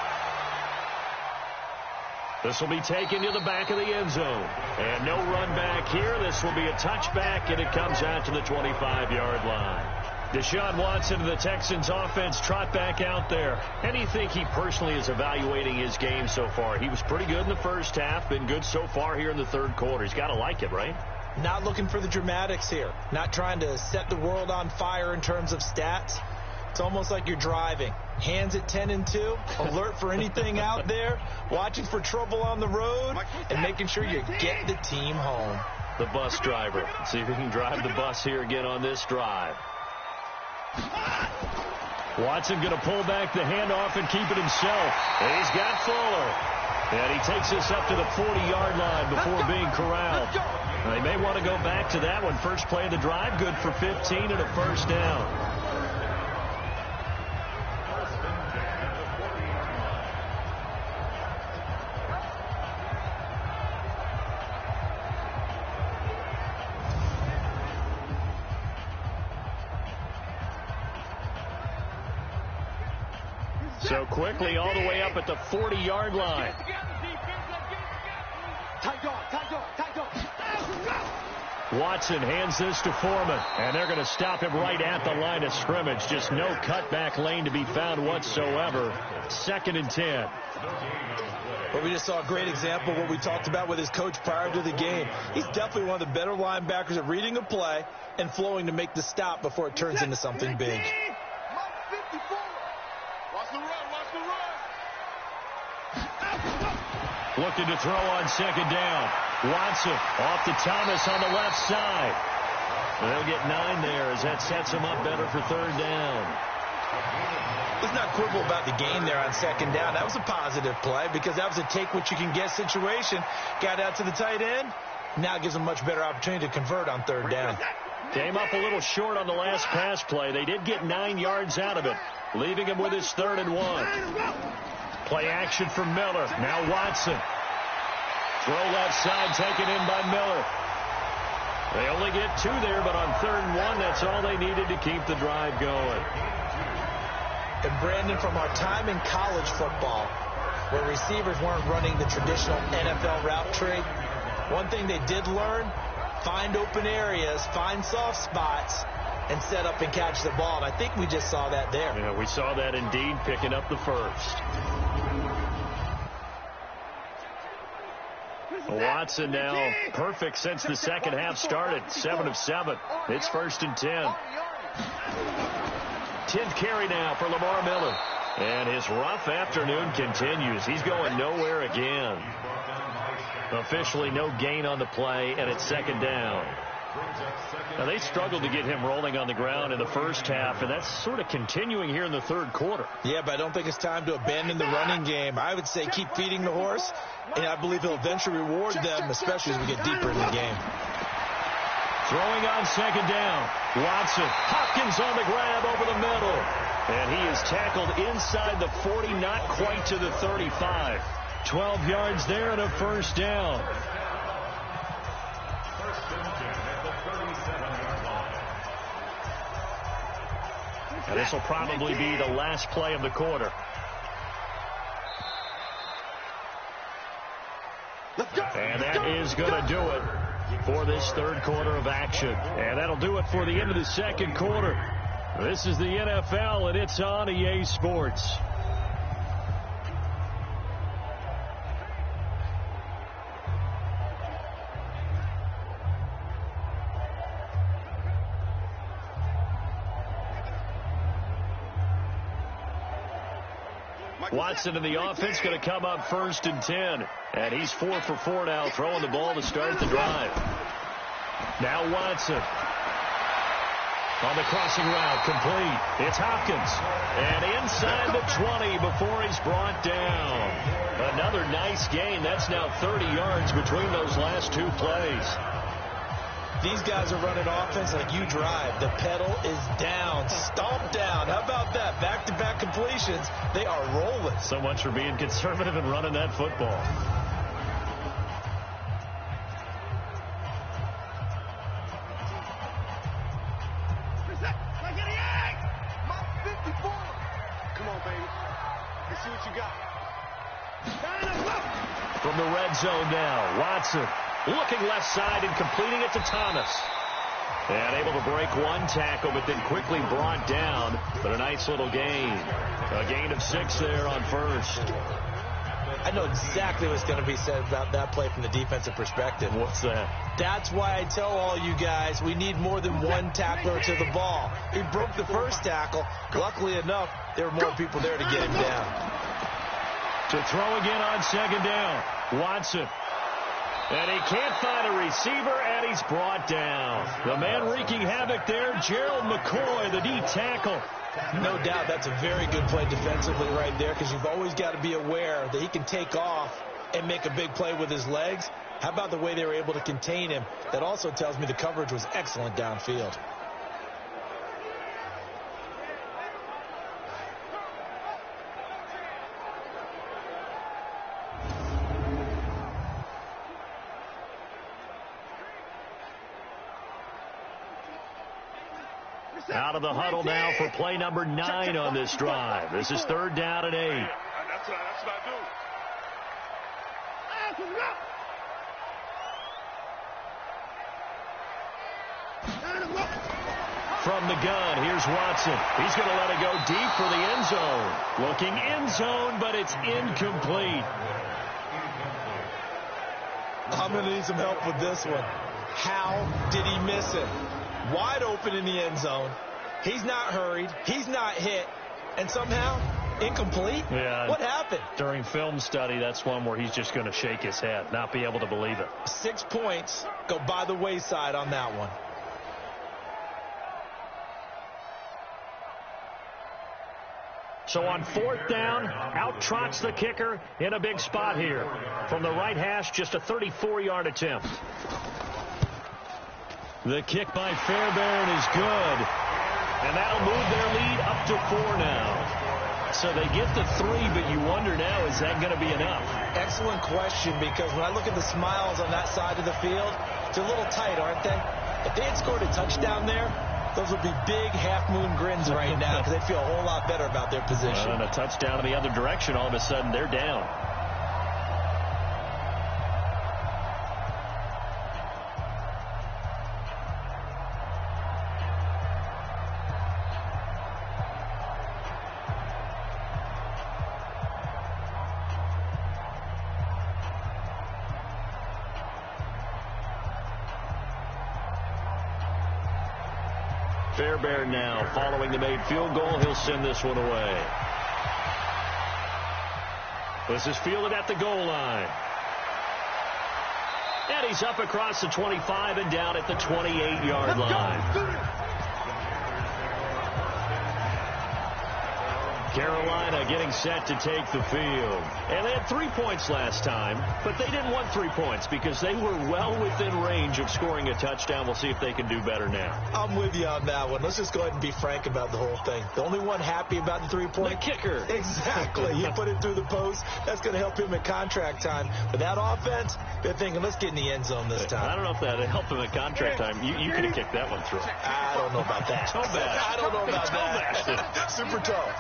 This will be taken to the back of the end zone. And no run back here. This will be a touchback, and it comes out to the 25-yard line. Deshaun Watson of the Texans offense trot back out there. How do you think he personally is evaluating his game so far? He was pretty good in the first half, been good so far here in the 3rd quarter. He's got to like it, right? Not looking for the dramatics here. Not trying to set the world on fire in terms of stats. It's almost like you're driving. Hands at 10 and 2, alert for anything out there, watching for trouble on the road, and making sure you get the team home. The bus driver. See if he can drive the bus here again on this drive. Watson going to pull back the handoff and keep it himself. And he's got Fuller. And he takes us up to the 40-yard line before being corralled. They may want to go back to that one. First play of the drive, good for 15 and a 1st down. So quickly all the way up at the 40-yard line. Watson hands this to Foreman, and they're going to stop him right at the line of scrimmage. Just no cutback lane to be found whatsoever. 2nd and 10. Well, we just saw a great example of what we talked about with his coach prior to the game. He's definitely one of the better linebackers at reading a play and flowing to make the stop before it turns into something big. Looking to throw on 2nd down. Watson off to Thomas on the left side. They'll get 9 there as that sets him up better for 3rd down. Let's not quibble about the gain there on 2nd down. That was a positive play because that was a take-what-you-can-get situation. Got out to the tight end. Now gives them much better opportunity to convert on 3rd down. Came up a little short on the last pass play. They did get 9 yards out of it, leaving him with his 3rd and 1. Play action for Miller. Now Watson. Throw left side taken in by Miller. They only get 2 there, but on 3rd and 1, that's all they needed to keep the drive going. And Brandon, from our time in college football, where receivers weren't running the traditional NFL route tree, one thing they did learn, find open areas, find soft spots, and set up and catch the ball. And I think we just saw that there. Yeah, we saw that indeed, picking up the first. Watson now perfect since the second half started. 7 of 7. It's 1st and 10. 10th carry now for Lamar Miller. And his rough afternoon continues. He's going nowhere again. Officially no gain on the play, and it's 2nd down. Now, they struggled to get him rolling on the ground in the first half, and that's sort of continuing here in the 3rd quarter. Yeah, but I don't think it's time to abandon the running game. I would say keep feeding the horse, and I believe he'll eventually reward them, especially as we get deeper in the game. Throwing on 2nd down. Watson. Hopkins on the grab over the middle. And he is tackled inside the 40, not quite to the 35. 12 yards there and a 1st down. And this will probably be the last play of the quarter. And that is going to do it for this 3rd quarter of action. And that'll do it for the end of the 2nd quarter. This is the NFL, and it's on EA Sports. Watson in the offense going to come up 1st and 10. And he's 4 for 4 now, throwing the ball to start the drive. Now Watson. On the crossing route, complete. It's Hopkins. And inside the 20 before he's brought down. Another nice gain. That's now 30 yards between those last 2 plays. These guys are running offense like you drive. The pedal is down, stomp down. How about that? Back-to-back completions. They are rolling. So much for being conservative and running that football. Come on, baby. Let's see what you got. From the red zone now, Watson. Looking left side and completing it to Thomas. And able to break 1 tackle, but then quickly brought down. But a nice little gain. A gain of 6 there on 1st. I know exactly what's going to be said about that play from the defensive perspective. What's that? That's why I tell all you guys we need more than 1 tackler to the ball. He broke the first tackle. Luckily enough, there were more people there to get him down. To throw again on 2nd down. Watson. And he can't find a receiver, and he's brought down. The man wreaking havoc there, Gerald McCoy, the D tackle. No doubt that's a very good play defensively right there, because you've always got to be aware that he can take off and make a big play with his legs. How about the way they were able to contain him? That also tells me the coverage was excellent downfield. Out of the huddle now for play number 9 on this drive. This is 3rd down and 8. That's what I do. From the gun, here's Watson. He's going to let it go deep for the end zone. Looking end zone, but it's incomplete. I'm going to need some help with this one. How did he miss it? Wide open in the end zone. He's not hurried. He's not hit. And somehow, incomplete? Yeah. What happened? During film study, that's one where he's just going to shake his head, not be able to believe it. 6 points go by the wayside on that one. So on 4th down, out trots the kicker in a big spot here. From the right hash, just a 34-yard attempt. The kick by Fairbairn is good. And that'll move their lead up to 4 now. So they get the 3, but you wonder now, is that going to be enough? Excellent question, because when I look at the smiles on that side of the field, it's a little tight, aren't they? If they had scored a touchdown there, those would be big half-moon grins right now because they'd feel a whole lot better about their position. And a touchdown in the other direction, all of a sudden they're down. Fairbairn now following the made field goal. He'll send this one away. This is fielded at the goal line. And he's up across the 25 and down at the 28-yard line. Carolina getting set to take the field. And they had 3 points last time, but they didn't want 3 points because they were well within range of scoring a touchdown. We'll see if they can do better now. I'm with you on that one. Let's just go ahead and be frank about the whole thing. The only one happy about the 3-point. The kicker. Exactly. He put it through the post. That's going to help him at contract time. But that offense, they're thinking, let's get in the end zone this time. I don't know if that helped him at contract time. You could have kicked that one through. I don't know about that. Toe bad. I don't know about that. Super toe.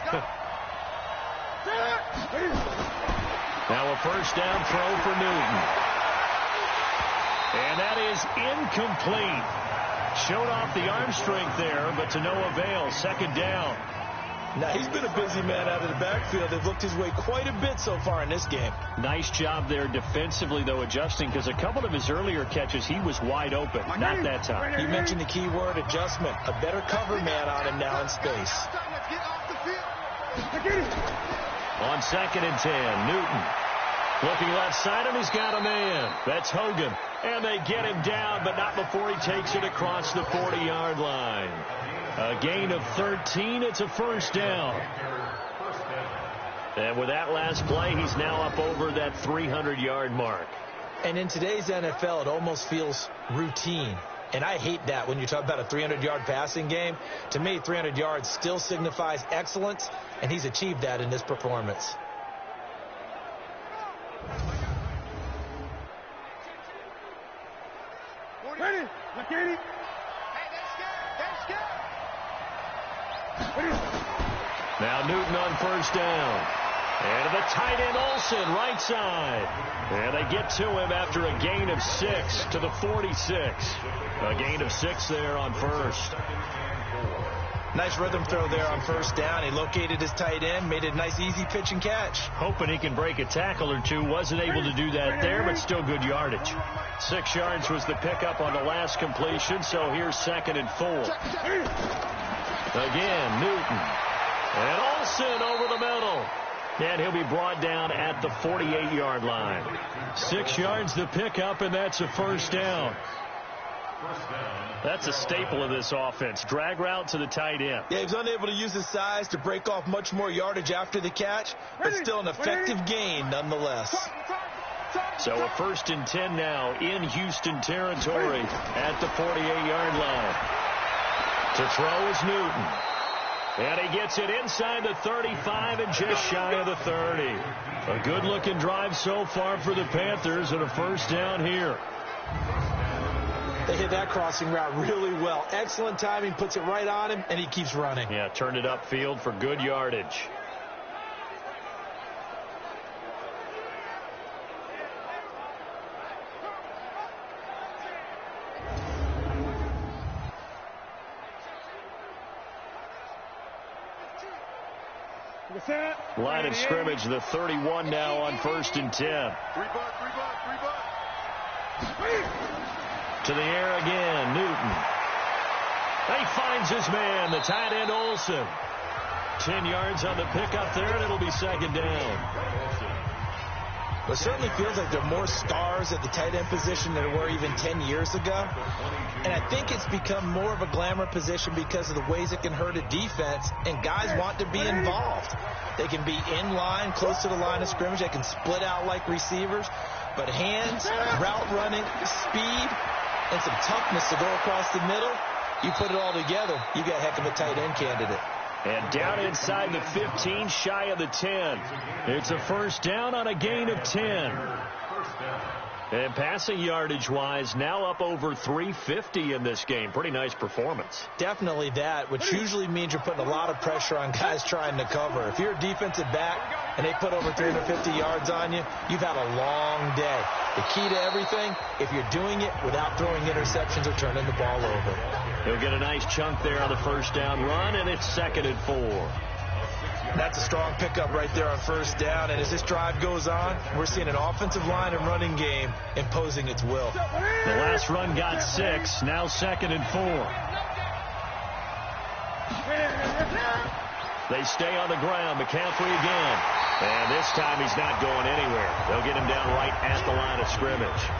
Now a first down throw for Newton. And that is incomplete. Showed off the arm strength there, but to no avail. Second down. Now, he's been a busy man out of the backfield. They've looked his way quite a bit so far in this game. Nice job there defensively, though, adjusting, because a couple of his earlier catches, he was wide open. Not that time. You mentioned the key word, adjustment. A better cover man on him now in space. On 2nd and 10, Newton looking left side, and he's got a man. That's Hogan. And they get him down, but not before he takes it across the 40-yard line. A gain of 13. It's a first down. And with that last play, he's now up over that 300-yard mark. And in today's NFL, it almost feels routine. And I hate that when you talk about a 300-yard passing game. To me, 300 yards still signifies excellence, and he's achieved that in this performance. Ready? Ready? Now Newton on first down. And to the tight end Olsen, right side. And they get to him after a gain of 6 to the 46. A gain of 6 there on first. Nice rhythm throw there on first down. He located his tight end, made a nice easy pitch and catch. Hoping he can break a tackle or two. Wasn't able to do that there, but still good yardage. 6 yards was the pickup on the last completion, so here's 2nd and 4. Again, Newton. And Olsen over the middle. And he'll be brought down at the 48-yard line. 6 yards the pickup, and that's a first down. That's a staple of this offense. Drag route to the tight end. Yeah, he was unable to use his size to break off much more yardage after the catch, but still an effective gain nonetheless. So a 1st and 10 now in Houston territory at the 48-yard line. To throw is Newton. And he gets it inside the 35 and just shy of the 30. A good-looking drive so far for the Panthers and a first down here. They hit that crossing route really well. Excellent timing, puts it right on him, and he keeps running. Yeah, turned it upfield for good yardage. Line of scrimmage, the 31 now on 1st and 10. To the air again, Newton. He finds his man, the tight end Olsen. 10 yards on the pickup there, and it'll be 2nd down. It certainly feels like there are more stars at the tight end position than there were even 10 years ago. And I think it's become more of a glamour position because of the ways it can hurt a defense, and guys want to be involved. They can be in line, close to the line of scrimmage. They can split out like receivers. But hands, route running, speed, and some toughness to go across the middle, you put it all together, you got a heck of a tight end candidate. And down inside the 15, shy of the 10. It's a first down on a gain of 10. And passing yardage-wise, now up over 350 in this game. Pretty nice performance. Definitely that, which usually means you're putting a lot of pressure on guys trying to cover. If you're a defensive back and they put over 350 yards on you, you've had a long day. The key to everything, if you're doing it without throwing interceptions or turning the ball over. He'll get a nice chunk there on the first down run, and it's 2nd and 4. That's a strong pickup right there on first down. And as this drive goes on, we're seeing an offensive line and running game imposing its will. The last run got 6. Now 2nd and 4. They stay on the ground. McCaffrey again. And this time he's not going anywhere. They'll get him down right at the line of scrimmage.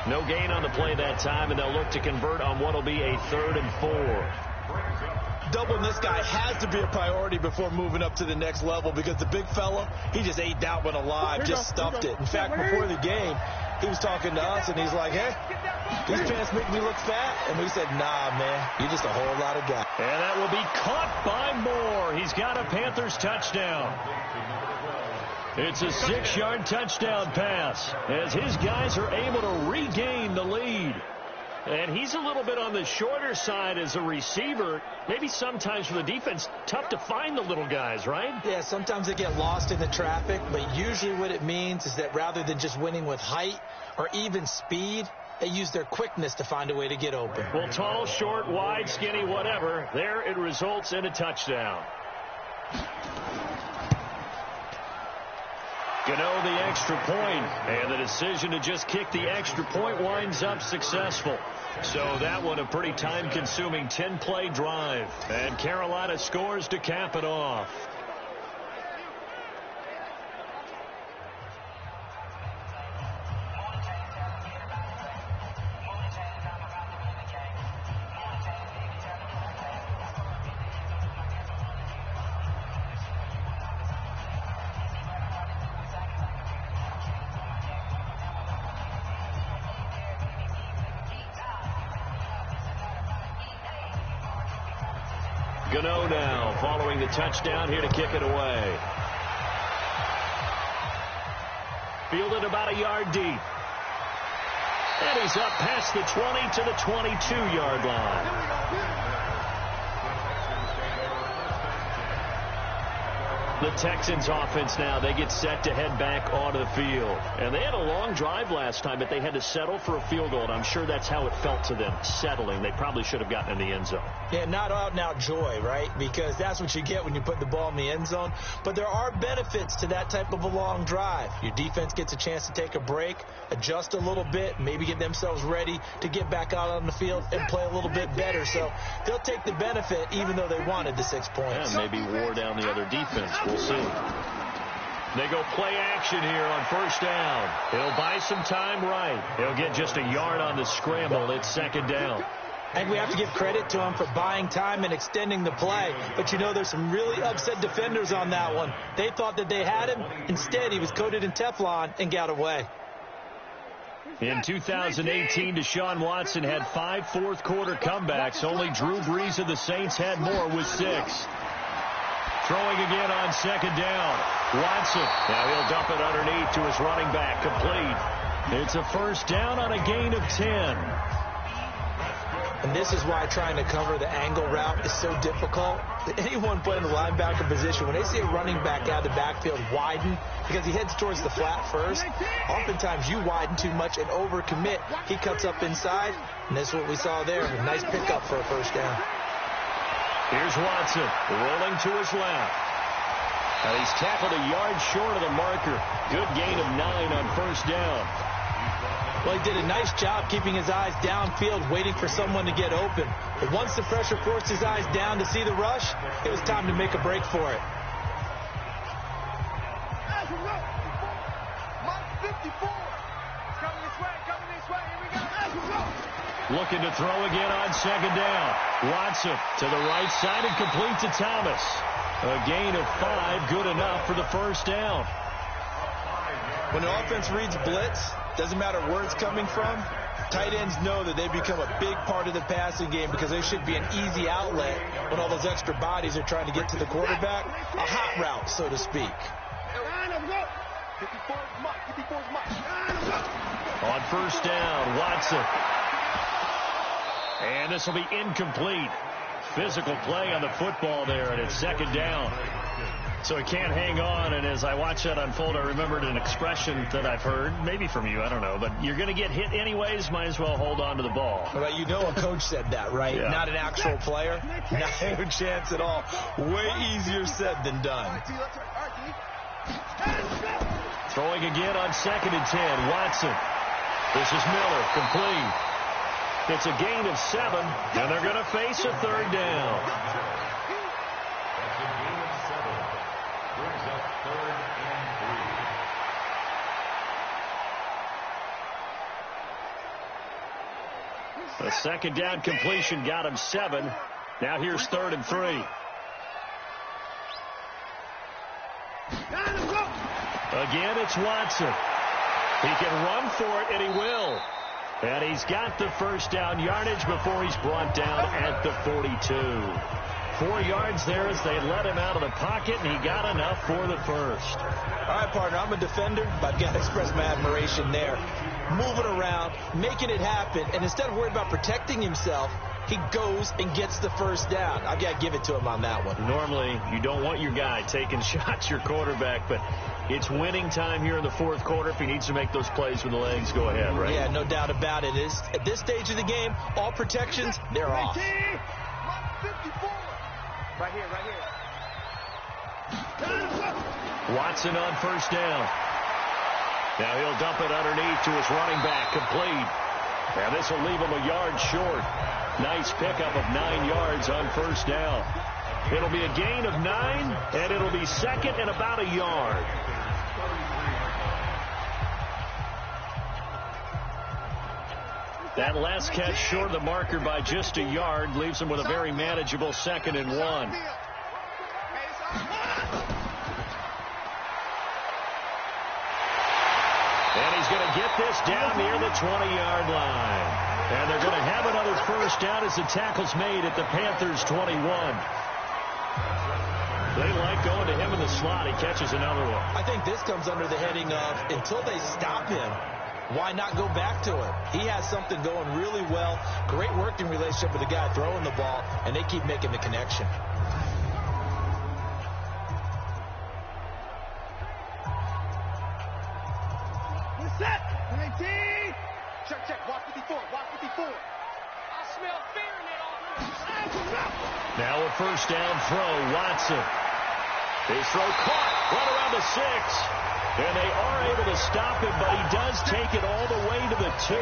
No gain on the play that time, and they'll look to convert on what will be a 3rd and 4. Doubling this guy has to be a priority before moving up to the next level, because the big fella, he just ate that one alive, just stuffed it. In fact, before the game, he was talking to us, and he's like, hey, these pants make me look fat. And we said, nah, man, you're just a whole lot of guy. And that will be caught by Moore. He's got a Panthers touchdown. It's a 6-yard touchdown pass as his guys are able to regain the lead. And he's a little bit on the shorter side as a receiver. Maybe sometimes for the defense, tough to find the little guys, right? Yeah, sometimes they get lost in the traffic, but usually what it means is that rather than just winning with height or even speed, they use their quickness to find a way to get open. Well, tall, short, wide, skinny, whatever, there it results in a touchdown. Gano the extra point, and the decision to just kick the extra point winds up successful. So that one a pretty time-consuming 10-play drive, and Carolina scores to cap it off. Gano now following the touchdown here to kick it away. Fielded about a yard deep. And he's up past the 20 to the 22-yard line. The Texans offense now, they get set to head back onto the field. And they had a long drive last time, but they had to settle for a field goal. And I'm sure that's how it felt to them, settling. They probably should have gotten in the end zone. Yeah, not out-and-out joy, right? Because that's what you get when you put the ball in the end zone. But there are benefits to that type of a long drive. Your defense gets a chance to take a break, adjust a little bit, maybe get themselves ready to get back out on the field and play a little bit better. So they'll take the benefit even though they wanted the 6 points. And maybe wore down the other defense. We'll see. They go play action here on first down. He'll buy some time right. He'll get just a yard on the scramble. It's 2nd down. And we have to give credit to him for buying time and extending the play. But, you know, there's some really upset defenders on that one. They thought that they had him. Instead, he was coated in Teflon and got away. In 2018, Deshaun Watson had 5 fourth-quarter comebacks. Only Drew Brees of the Saints had more with 6. Throwing again on 2nd down. Watson. Now he'll dump it underneath to his running back. Complete. It's a first down on a gain of 10. And this is why trying to cover the angle route is so difficult. Anyone playing the linebacker position, when they see a running back out of the backfield widen because he heads towards the flat first, oftentimes you widen too much and overcommit. He cuts up inside, and that's what we saw there. A nice pickup for a first down. Here's Watson rolling to his left. And he's tackled a yard short of the marker. Good gain of 9 on first down. Well, he did a nice job keeping his eyes downfield, waiting for someone to get open. But once the pressure forced his eyes down to see the rush, it was time to make a break for it. Looking to throw again on 2nd down. Watson to the right side and complete to Thomas. A gain of 5, good enough for the first down. When the offense reads blitz, doesn't matter where it's coming from, tight ends know that they become a big part of the passing game because they should be an easy outlet when all those extra bodies are trying to get to the quarterback. A hot route, so to speak. On first down, Watson. And this will be incomplete. Physical play on the football there, and it's second down. So he can't hang on, and as I watch that unfold, I remembered an expression that I've heard, maybe from you, I don't know, but you're going to get hit anyways, might as well hold on to the ball. Well, you know a coach said that, right? Yeah. Not an actual player. No chance at all. Way easier said than done. Throwing again on 2nd and 10, Watson. This is Miller, complete. It's a gain of 7, and they're going to face a third down. The second down completion got him 7. Now here's 3rd and 3. Again, it's Watson. He can run for it, and he will. And he's got the first down yardage before he's brought down at the 42. 4 yards there as they let him out of the pocket, and he got enough for the first. All right, partner, I'm a defender, but I've got to express my admiration there. Moving around, making it happen, and instead of worried about protecting himself, he goes and gets the first down. I've got to give it to him on that one. Normally, you don't want your guy taking shots, your quarterback, but it's winning time here in the 4th quarter. If he needs to make those plays with the legs, go ahead, right? Yeah, no doubt about it. At this stage of the game, all protections, they're off. Right here. Watson on first down. Now he'll dump it underneath to his running back, complete. And this will leave him a yard short. Nice pickup of 9 yards on first down. It'll be a gain of 9, and it'll be 2nd and about a yard. That last catch short of the marker by just a yard leaves him with a very manageable 2nd and 1. And he's going to get this down near the 20-yard line. And they're going to have another first down as the tackle's made at the Panthers' 21. They like going to him in the slot. He catches another one. I think this comes under the heading of until they stop him, why not go back to it? He has something going really well. Great working relationship with the guy throwing the ball, and they keep making the connection. Set. 19. Check. Watch 54. I smell fear in that. Now a first down throw, Watson. His throw caught right around the 6. And they are able to stop him, but he does take it all the way to the 2.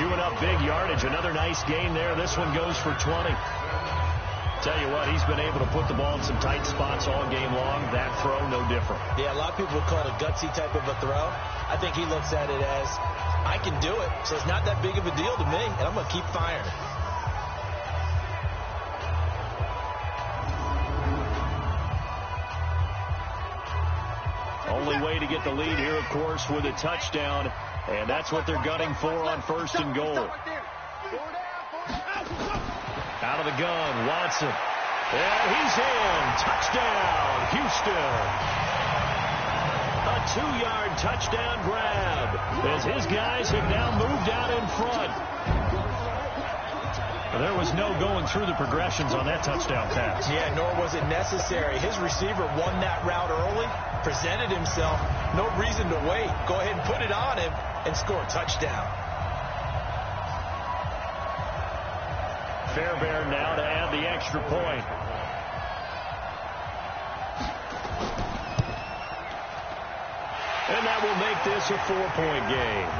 Chewing up big yardage. Another nice gain there. This one goes for 20. Tell you what, he's been able to put the ball in some tight spots all game long. That throw, no different. Yeah, a lot of people would call it a gutsy type of a throw. I think he looks at it as, I can do it, so it's not that big of a deal to me, and I'm going to keep firing. Only way to get the lead here, of course, with a touchdown, and that's what they're gunning for on 1st and goal. Out of the gun, Watson. And he's in. Touchdown, Houston. A 2-yard touchdown grab as his guys have now moved out in front. There was no going through the progressions on that touchdown pass. Yeah, nor was it necessary. His receiver won that route early, presented himself. No reason to wait. Go ahead and put it on him and score a touchdown. Fairbairn now to add the extra point. And that will make this a 4-point game.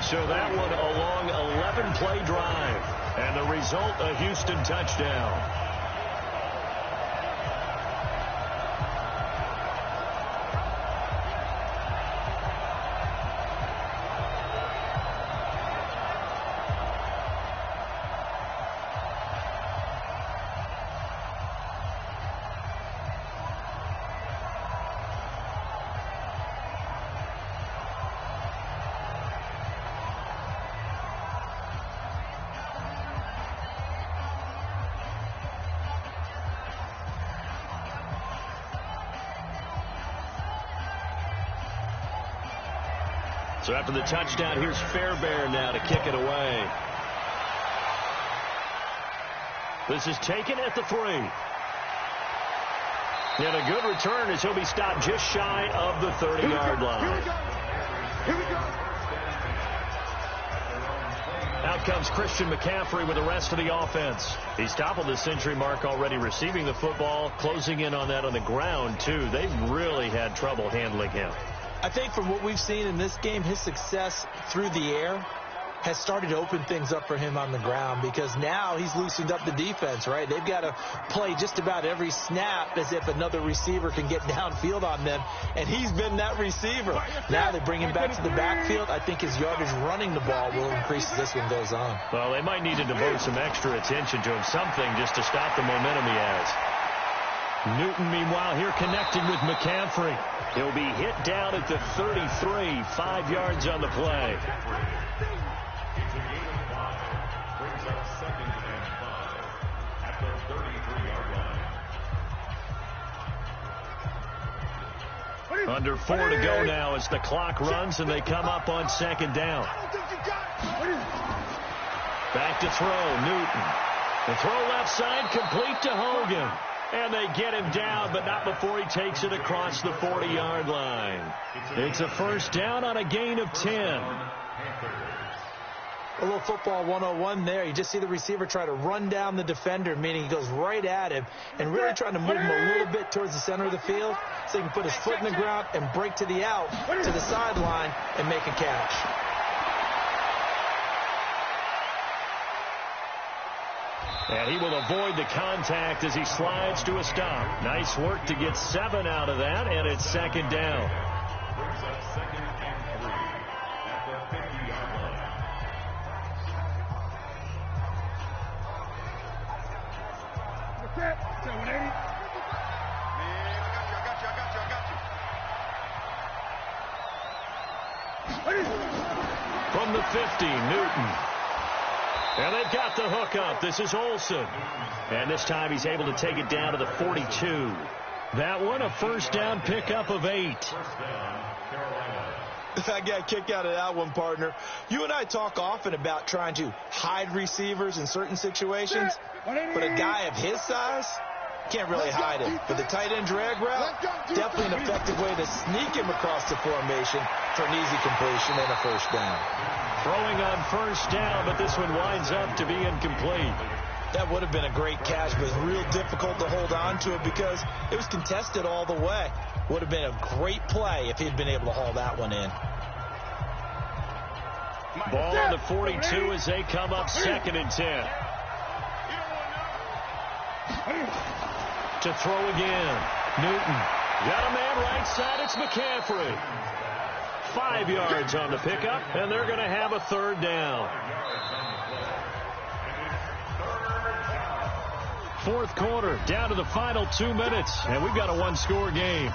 So that one a long 11-play drive. And the result, a Houston touchdown. So after the touchdown, here's Fairbairn now to kick it away. This is taken at the 3. And a good return as he'll be stopped just shy of the 30-yard line. Here we go. Out comes Christian McCaffrey with the rest of the offense. He's toppled the century mark already receiving the football, closing in on that on the ground, too. They've really had trouble handling him. I think from what we've seen in this game, his success through the air has started to open things up for him on the ground, because now he's loosened up the defense, right? They've got to play just about every snap as if another receiver can get downfield on them, and he's been that receiver. Now they bring him back to the backfield. I think his yardage running the ball will increase as this one goes on. Well, they might need to devote some extra attention to him, something just to stop the momentum he has. Newton, meanwhile, here connected with McCaffrey. He'll be hit down at the 33, 5 yards on the play. Under 4 to go now as the clock runs and they come up on 2nd down. Back to throw, Newton. The throw left side, complete to Hogan. And they get him down, but not before he takes it across the 40-yard line. It's a first down on a gain of 10. A little football 101 there. You just see the receiver try to run down the defender, meaning he goes right at him and really trying to move him a little bit towards the center of the field so he can put his foot in the ground and break to the out, to the sideline, and make a catch. And he will avoid the contact as he slides to a stop. Nice work to get 7 out of that, and it's 2nd down. Brings up 2nd and 3 at the 50-yard line. Set 180. From the 50, Newton. And they've got the hook up. This is Olsen. And this time he's able to take it down to the 42. That one, a first down pickup of 8. I got a kick out of that one, partner. You and I talk often about trying to hide receivers in certain situations, but a guy of his size can't really hide him. But the tight end drag route, definitely an effective way to sneak him across the formation for an easy completion and a first down. Throwing on first down, but this one winds up to be incomplete. That would have been a great catch, but it's real difficult to hold on to it because it was contested all the way. Would have been a great play if he'd been able to haul that one in. Ball on the 42 as they come up 2nd and 10. To throw again. Newton. Got a man right side. It's McCaffrey. 5 yards on the pickup, and they're going to have a 3rd down. 4th quarter, down to the final 2 minutes, and we've got a 1-score game.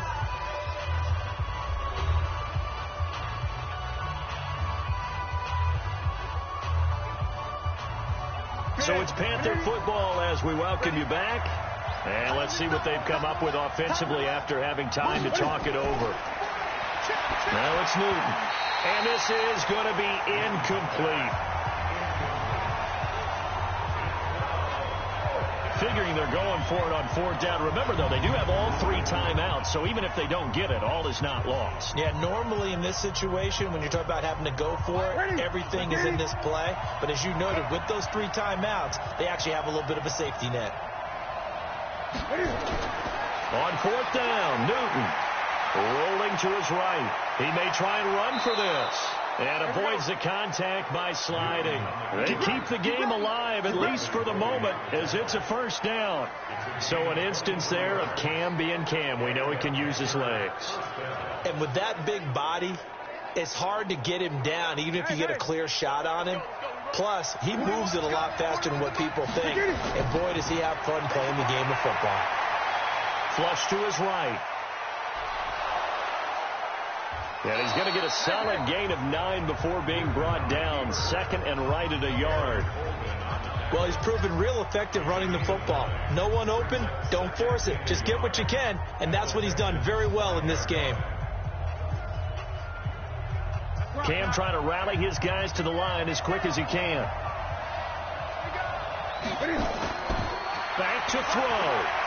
So it's Panther football as we welcome you back. And let's see what they've come up with offensively after having time to talk it over. Now it's Newton. And this is going to be incomplete. Figuring they're going for it on 4th down. Remember, though, they do have all 3 timeouts, so even if they don't get it, all is not lost. Yeah, normally in this situation, when you're talking about having to go for it, everything is in this play. But as you noted, with those 3 timeouts, they actually have a little bit of a safety net. On 4th down, Newton rolling to his right. He may try and run for this. And avoids the contact by sliding. They keep the game alive, at least for the moment, as it's a first down. So an instance there of Cam being Cam. We know he can use his legs. And with that big body, it's hard to get him down, even if you get a clear shot on him. Plus, he moves it a lot faster than what people think. And boy, does he have fun playing the game of football. Flush to his right. And he's going to get a solid gain of 9 before being brought down. 2nd and right at a yard. Well, he's proven real effective running the football. No one open, don't force it. Just get what you can, and that's what he's done very well in this game. Cam trying to rally his guys to the line as quick as he can. Back to throw.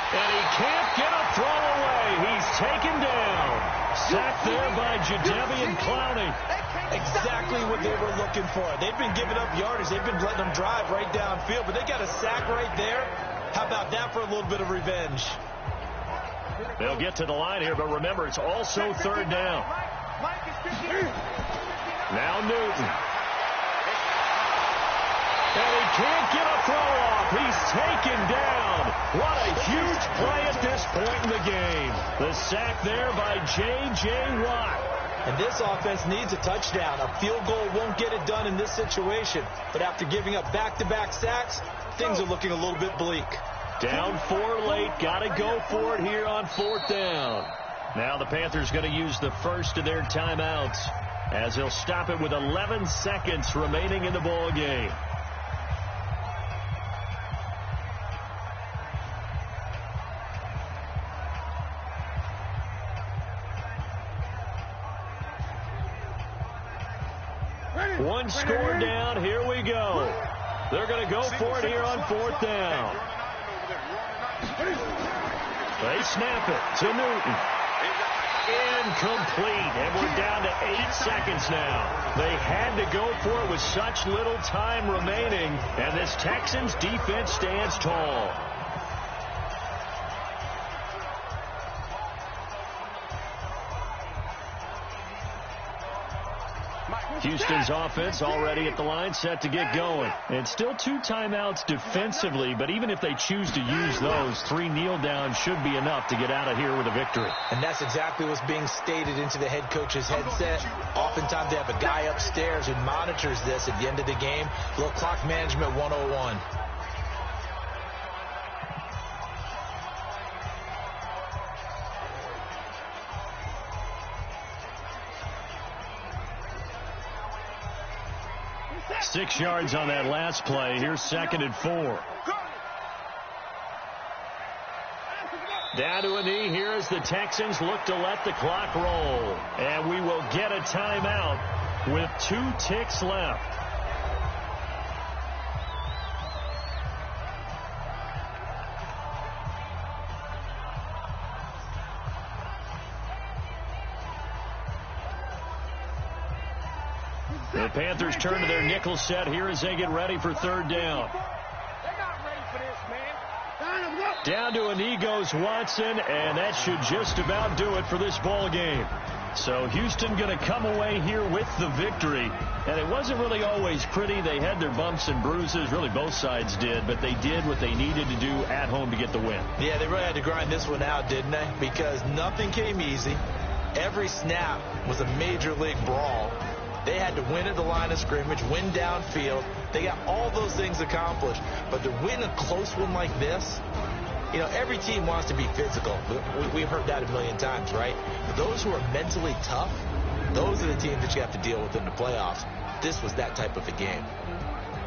And he can't get a throw away. He's taken down. Sacked there by Jadeveon Clowney. Exactly what they were looking for. They've been giving up yardage. They've been letting them drive right downfield, but they got a sack right there. How about that for a little bit of revenge? They'll get to the line here, but remember, it's also third down. Now Newton. And he can't get a throw off. He's taken down. What a huge play at this point in the game. The sack there by J.J. Watt. And this offense needs a touchdown. A field goal won't get it done in this situation. But after giving up back-to-back sacks, things are looking a little bit bleak. Down 4 late. Got to go for it here on 4th down. Now the Panthers going to use the first of their timeouts as they'll stop it with 11 seconds remaining in the ball game. One score down. Here we go. They're going to go for it here on 4th down. They snap it to Newton. Incomplete. And we're down to 8 seconds now. They had to go for it with such little time remaining. And this Texans defense stands tall. Houston's offense already at the line, set to get going. And still 2 timeouts defensively, but even if they choose to use those, 3 kneel downs should be enough to get out of here with a victory. And that's exactly what's being stated into the head coach's headset. Oftentimes they have a guy upstairs who monitors this at the end of the game. A little clock management 101. Six yards on that last play. Here's 2nd and 4. Down to a knee here as the Texans look to let the clock roll. And we will get a timeout with 2 ticks left. The Panthers turn to their nickel set here as they get ready for 3rd down. Down to a knee goes Watson, and that should just about do it for this ball game. So Houston going to come away here with the victory. And it wasn't really always pretty. They had their bumps and bruises. Really, both sides did. But they did what they needed to do at home to get the win. Yeah, they really had to grind this one out, didn't they? Because nothing came easy. Every snap was a major league brawl. They had to win at the line of scrimmage, win downfield. They got all those things accomplished. But to win a close one like this, you know, every team wants to be physical. We've heard that a million times, right? But those who are mentally tough, those are the teams that you have to deal with in the playoffs. This was that type of a game.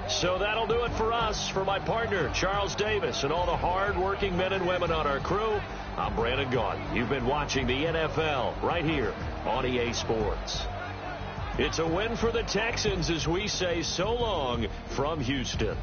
So that'll do it for us. For my partner, Charles Davis, and all the hard-working men and women on our crew, I'm Brandon Gaudin. You've been watching the NFL right here on EA Sports. It's a win for the Texans as we say so long from Houston.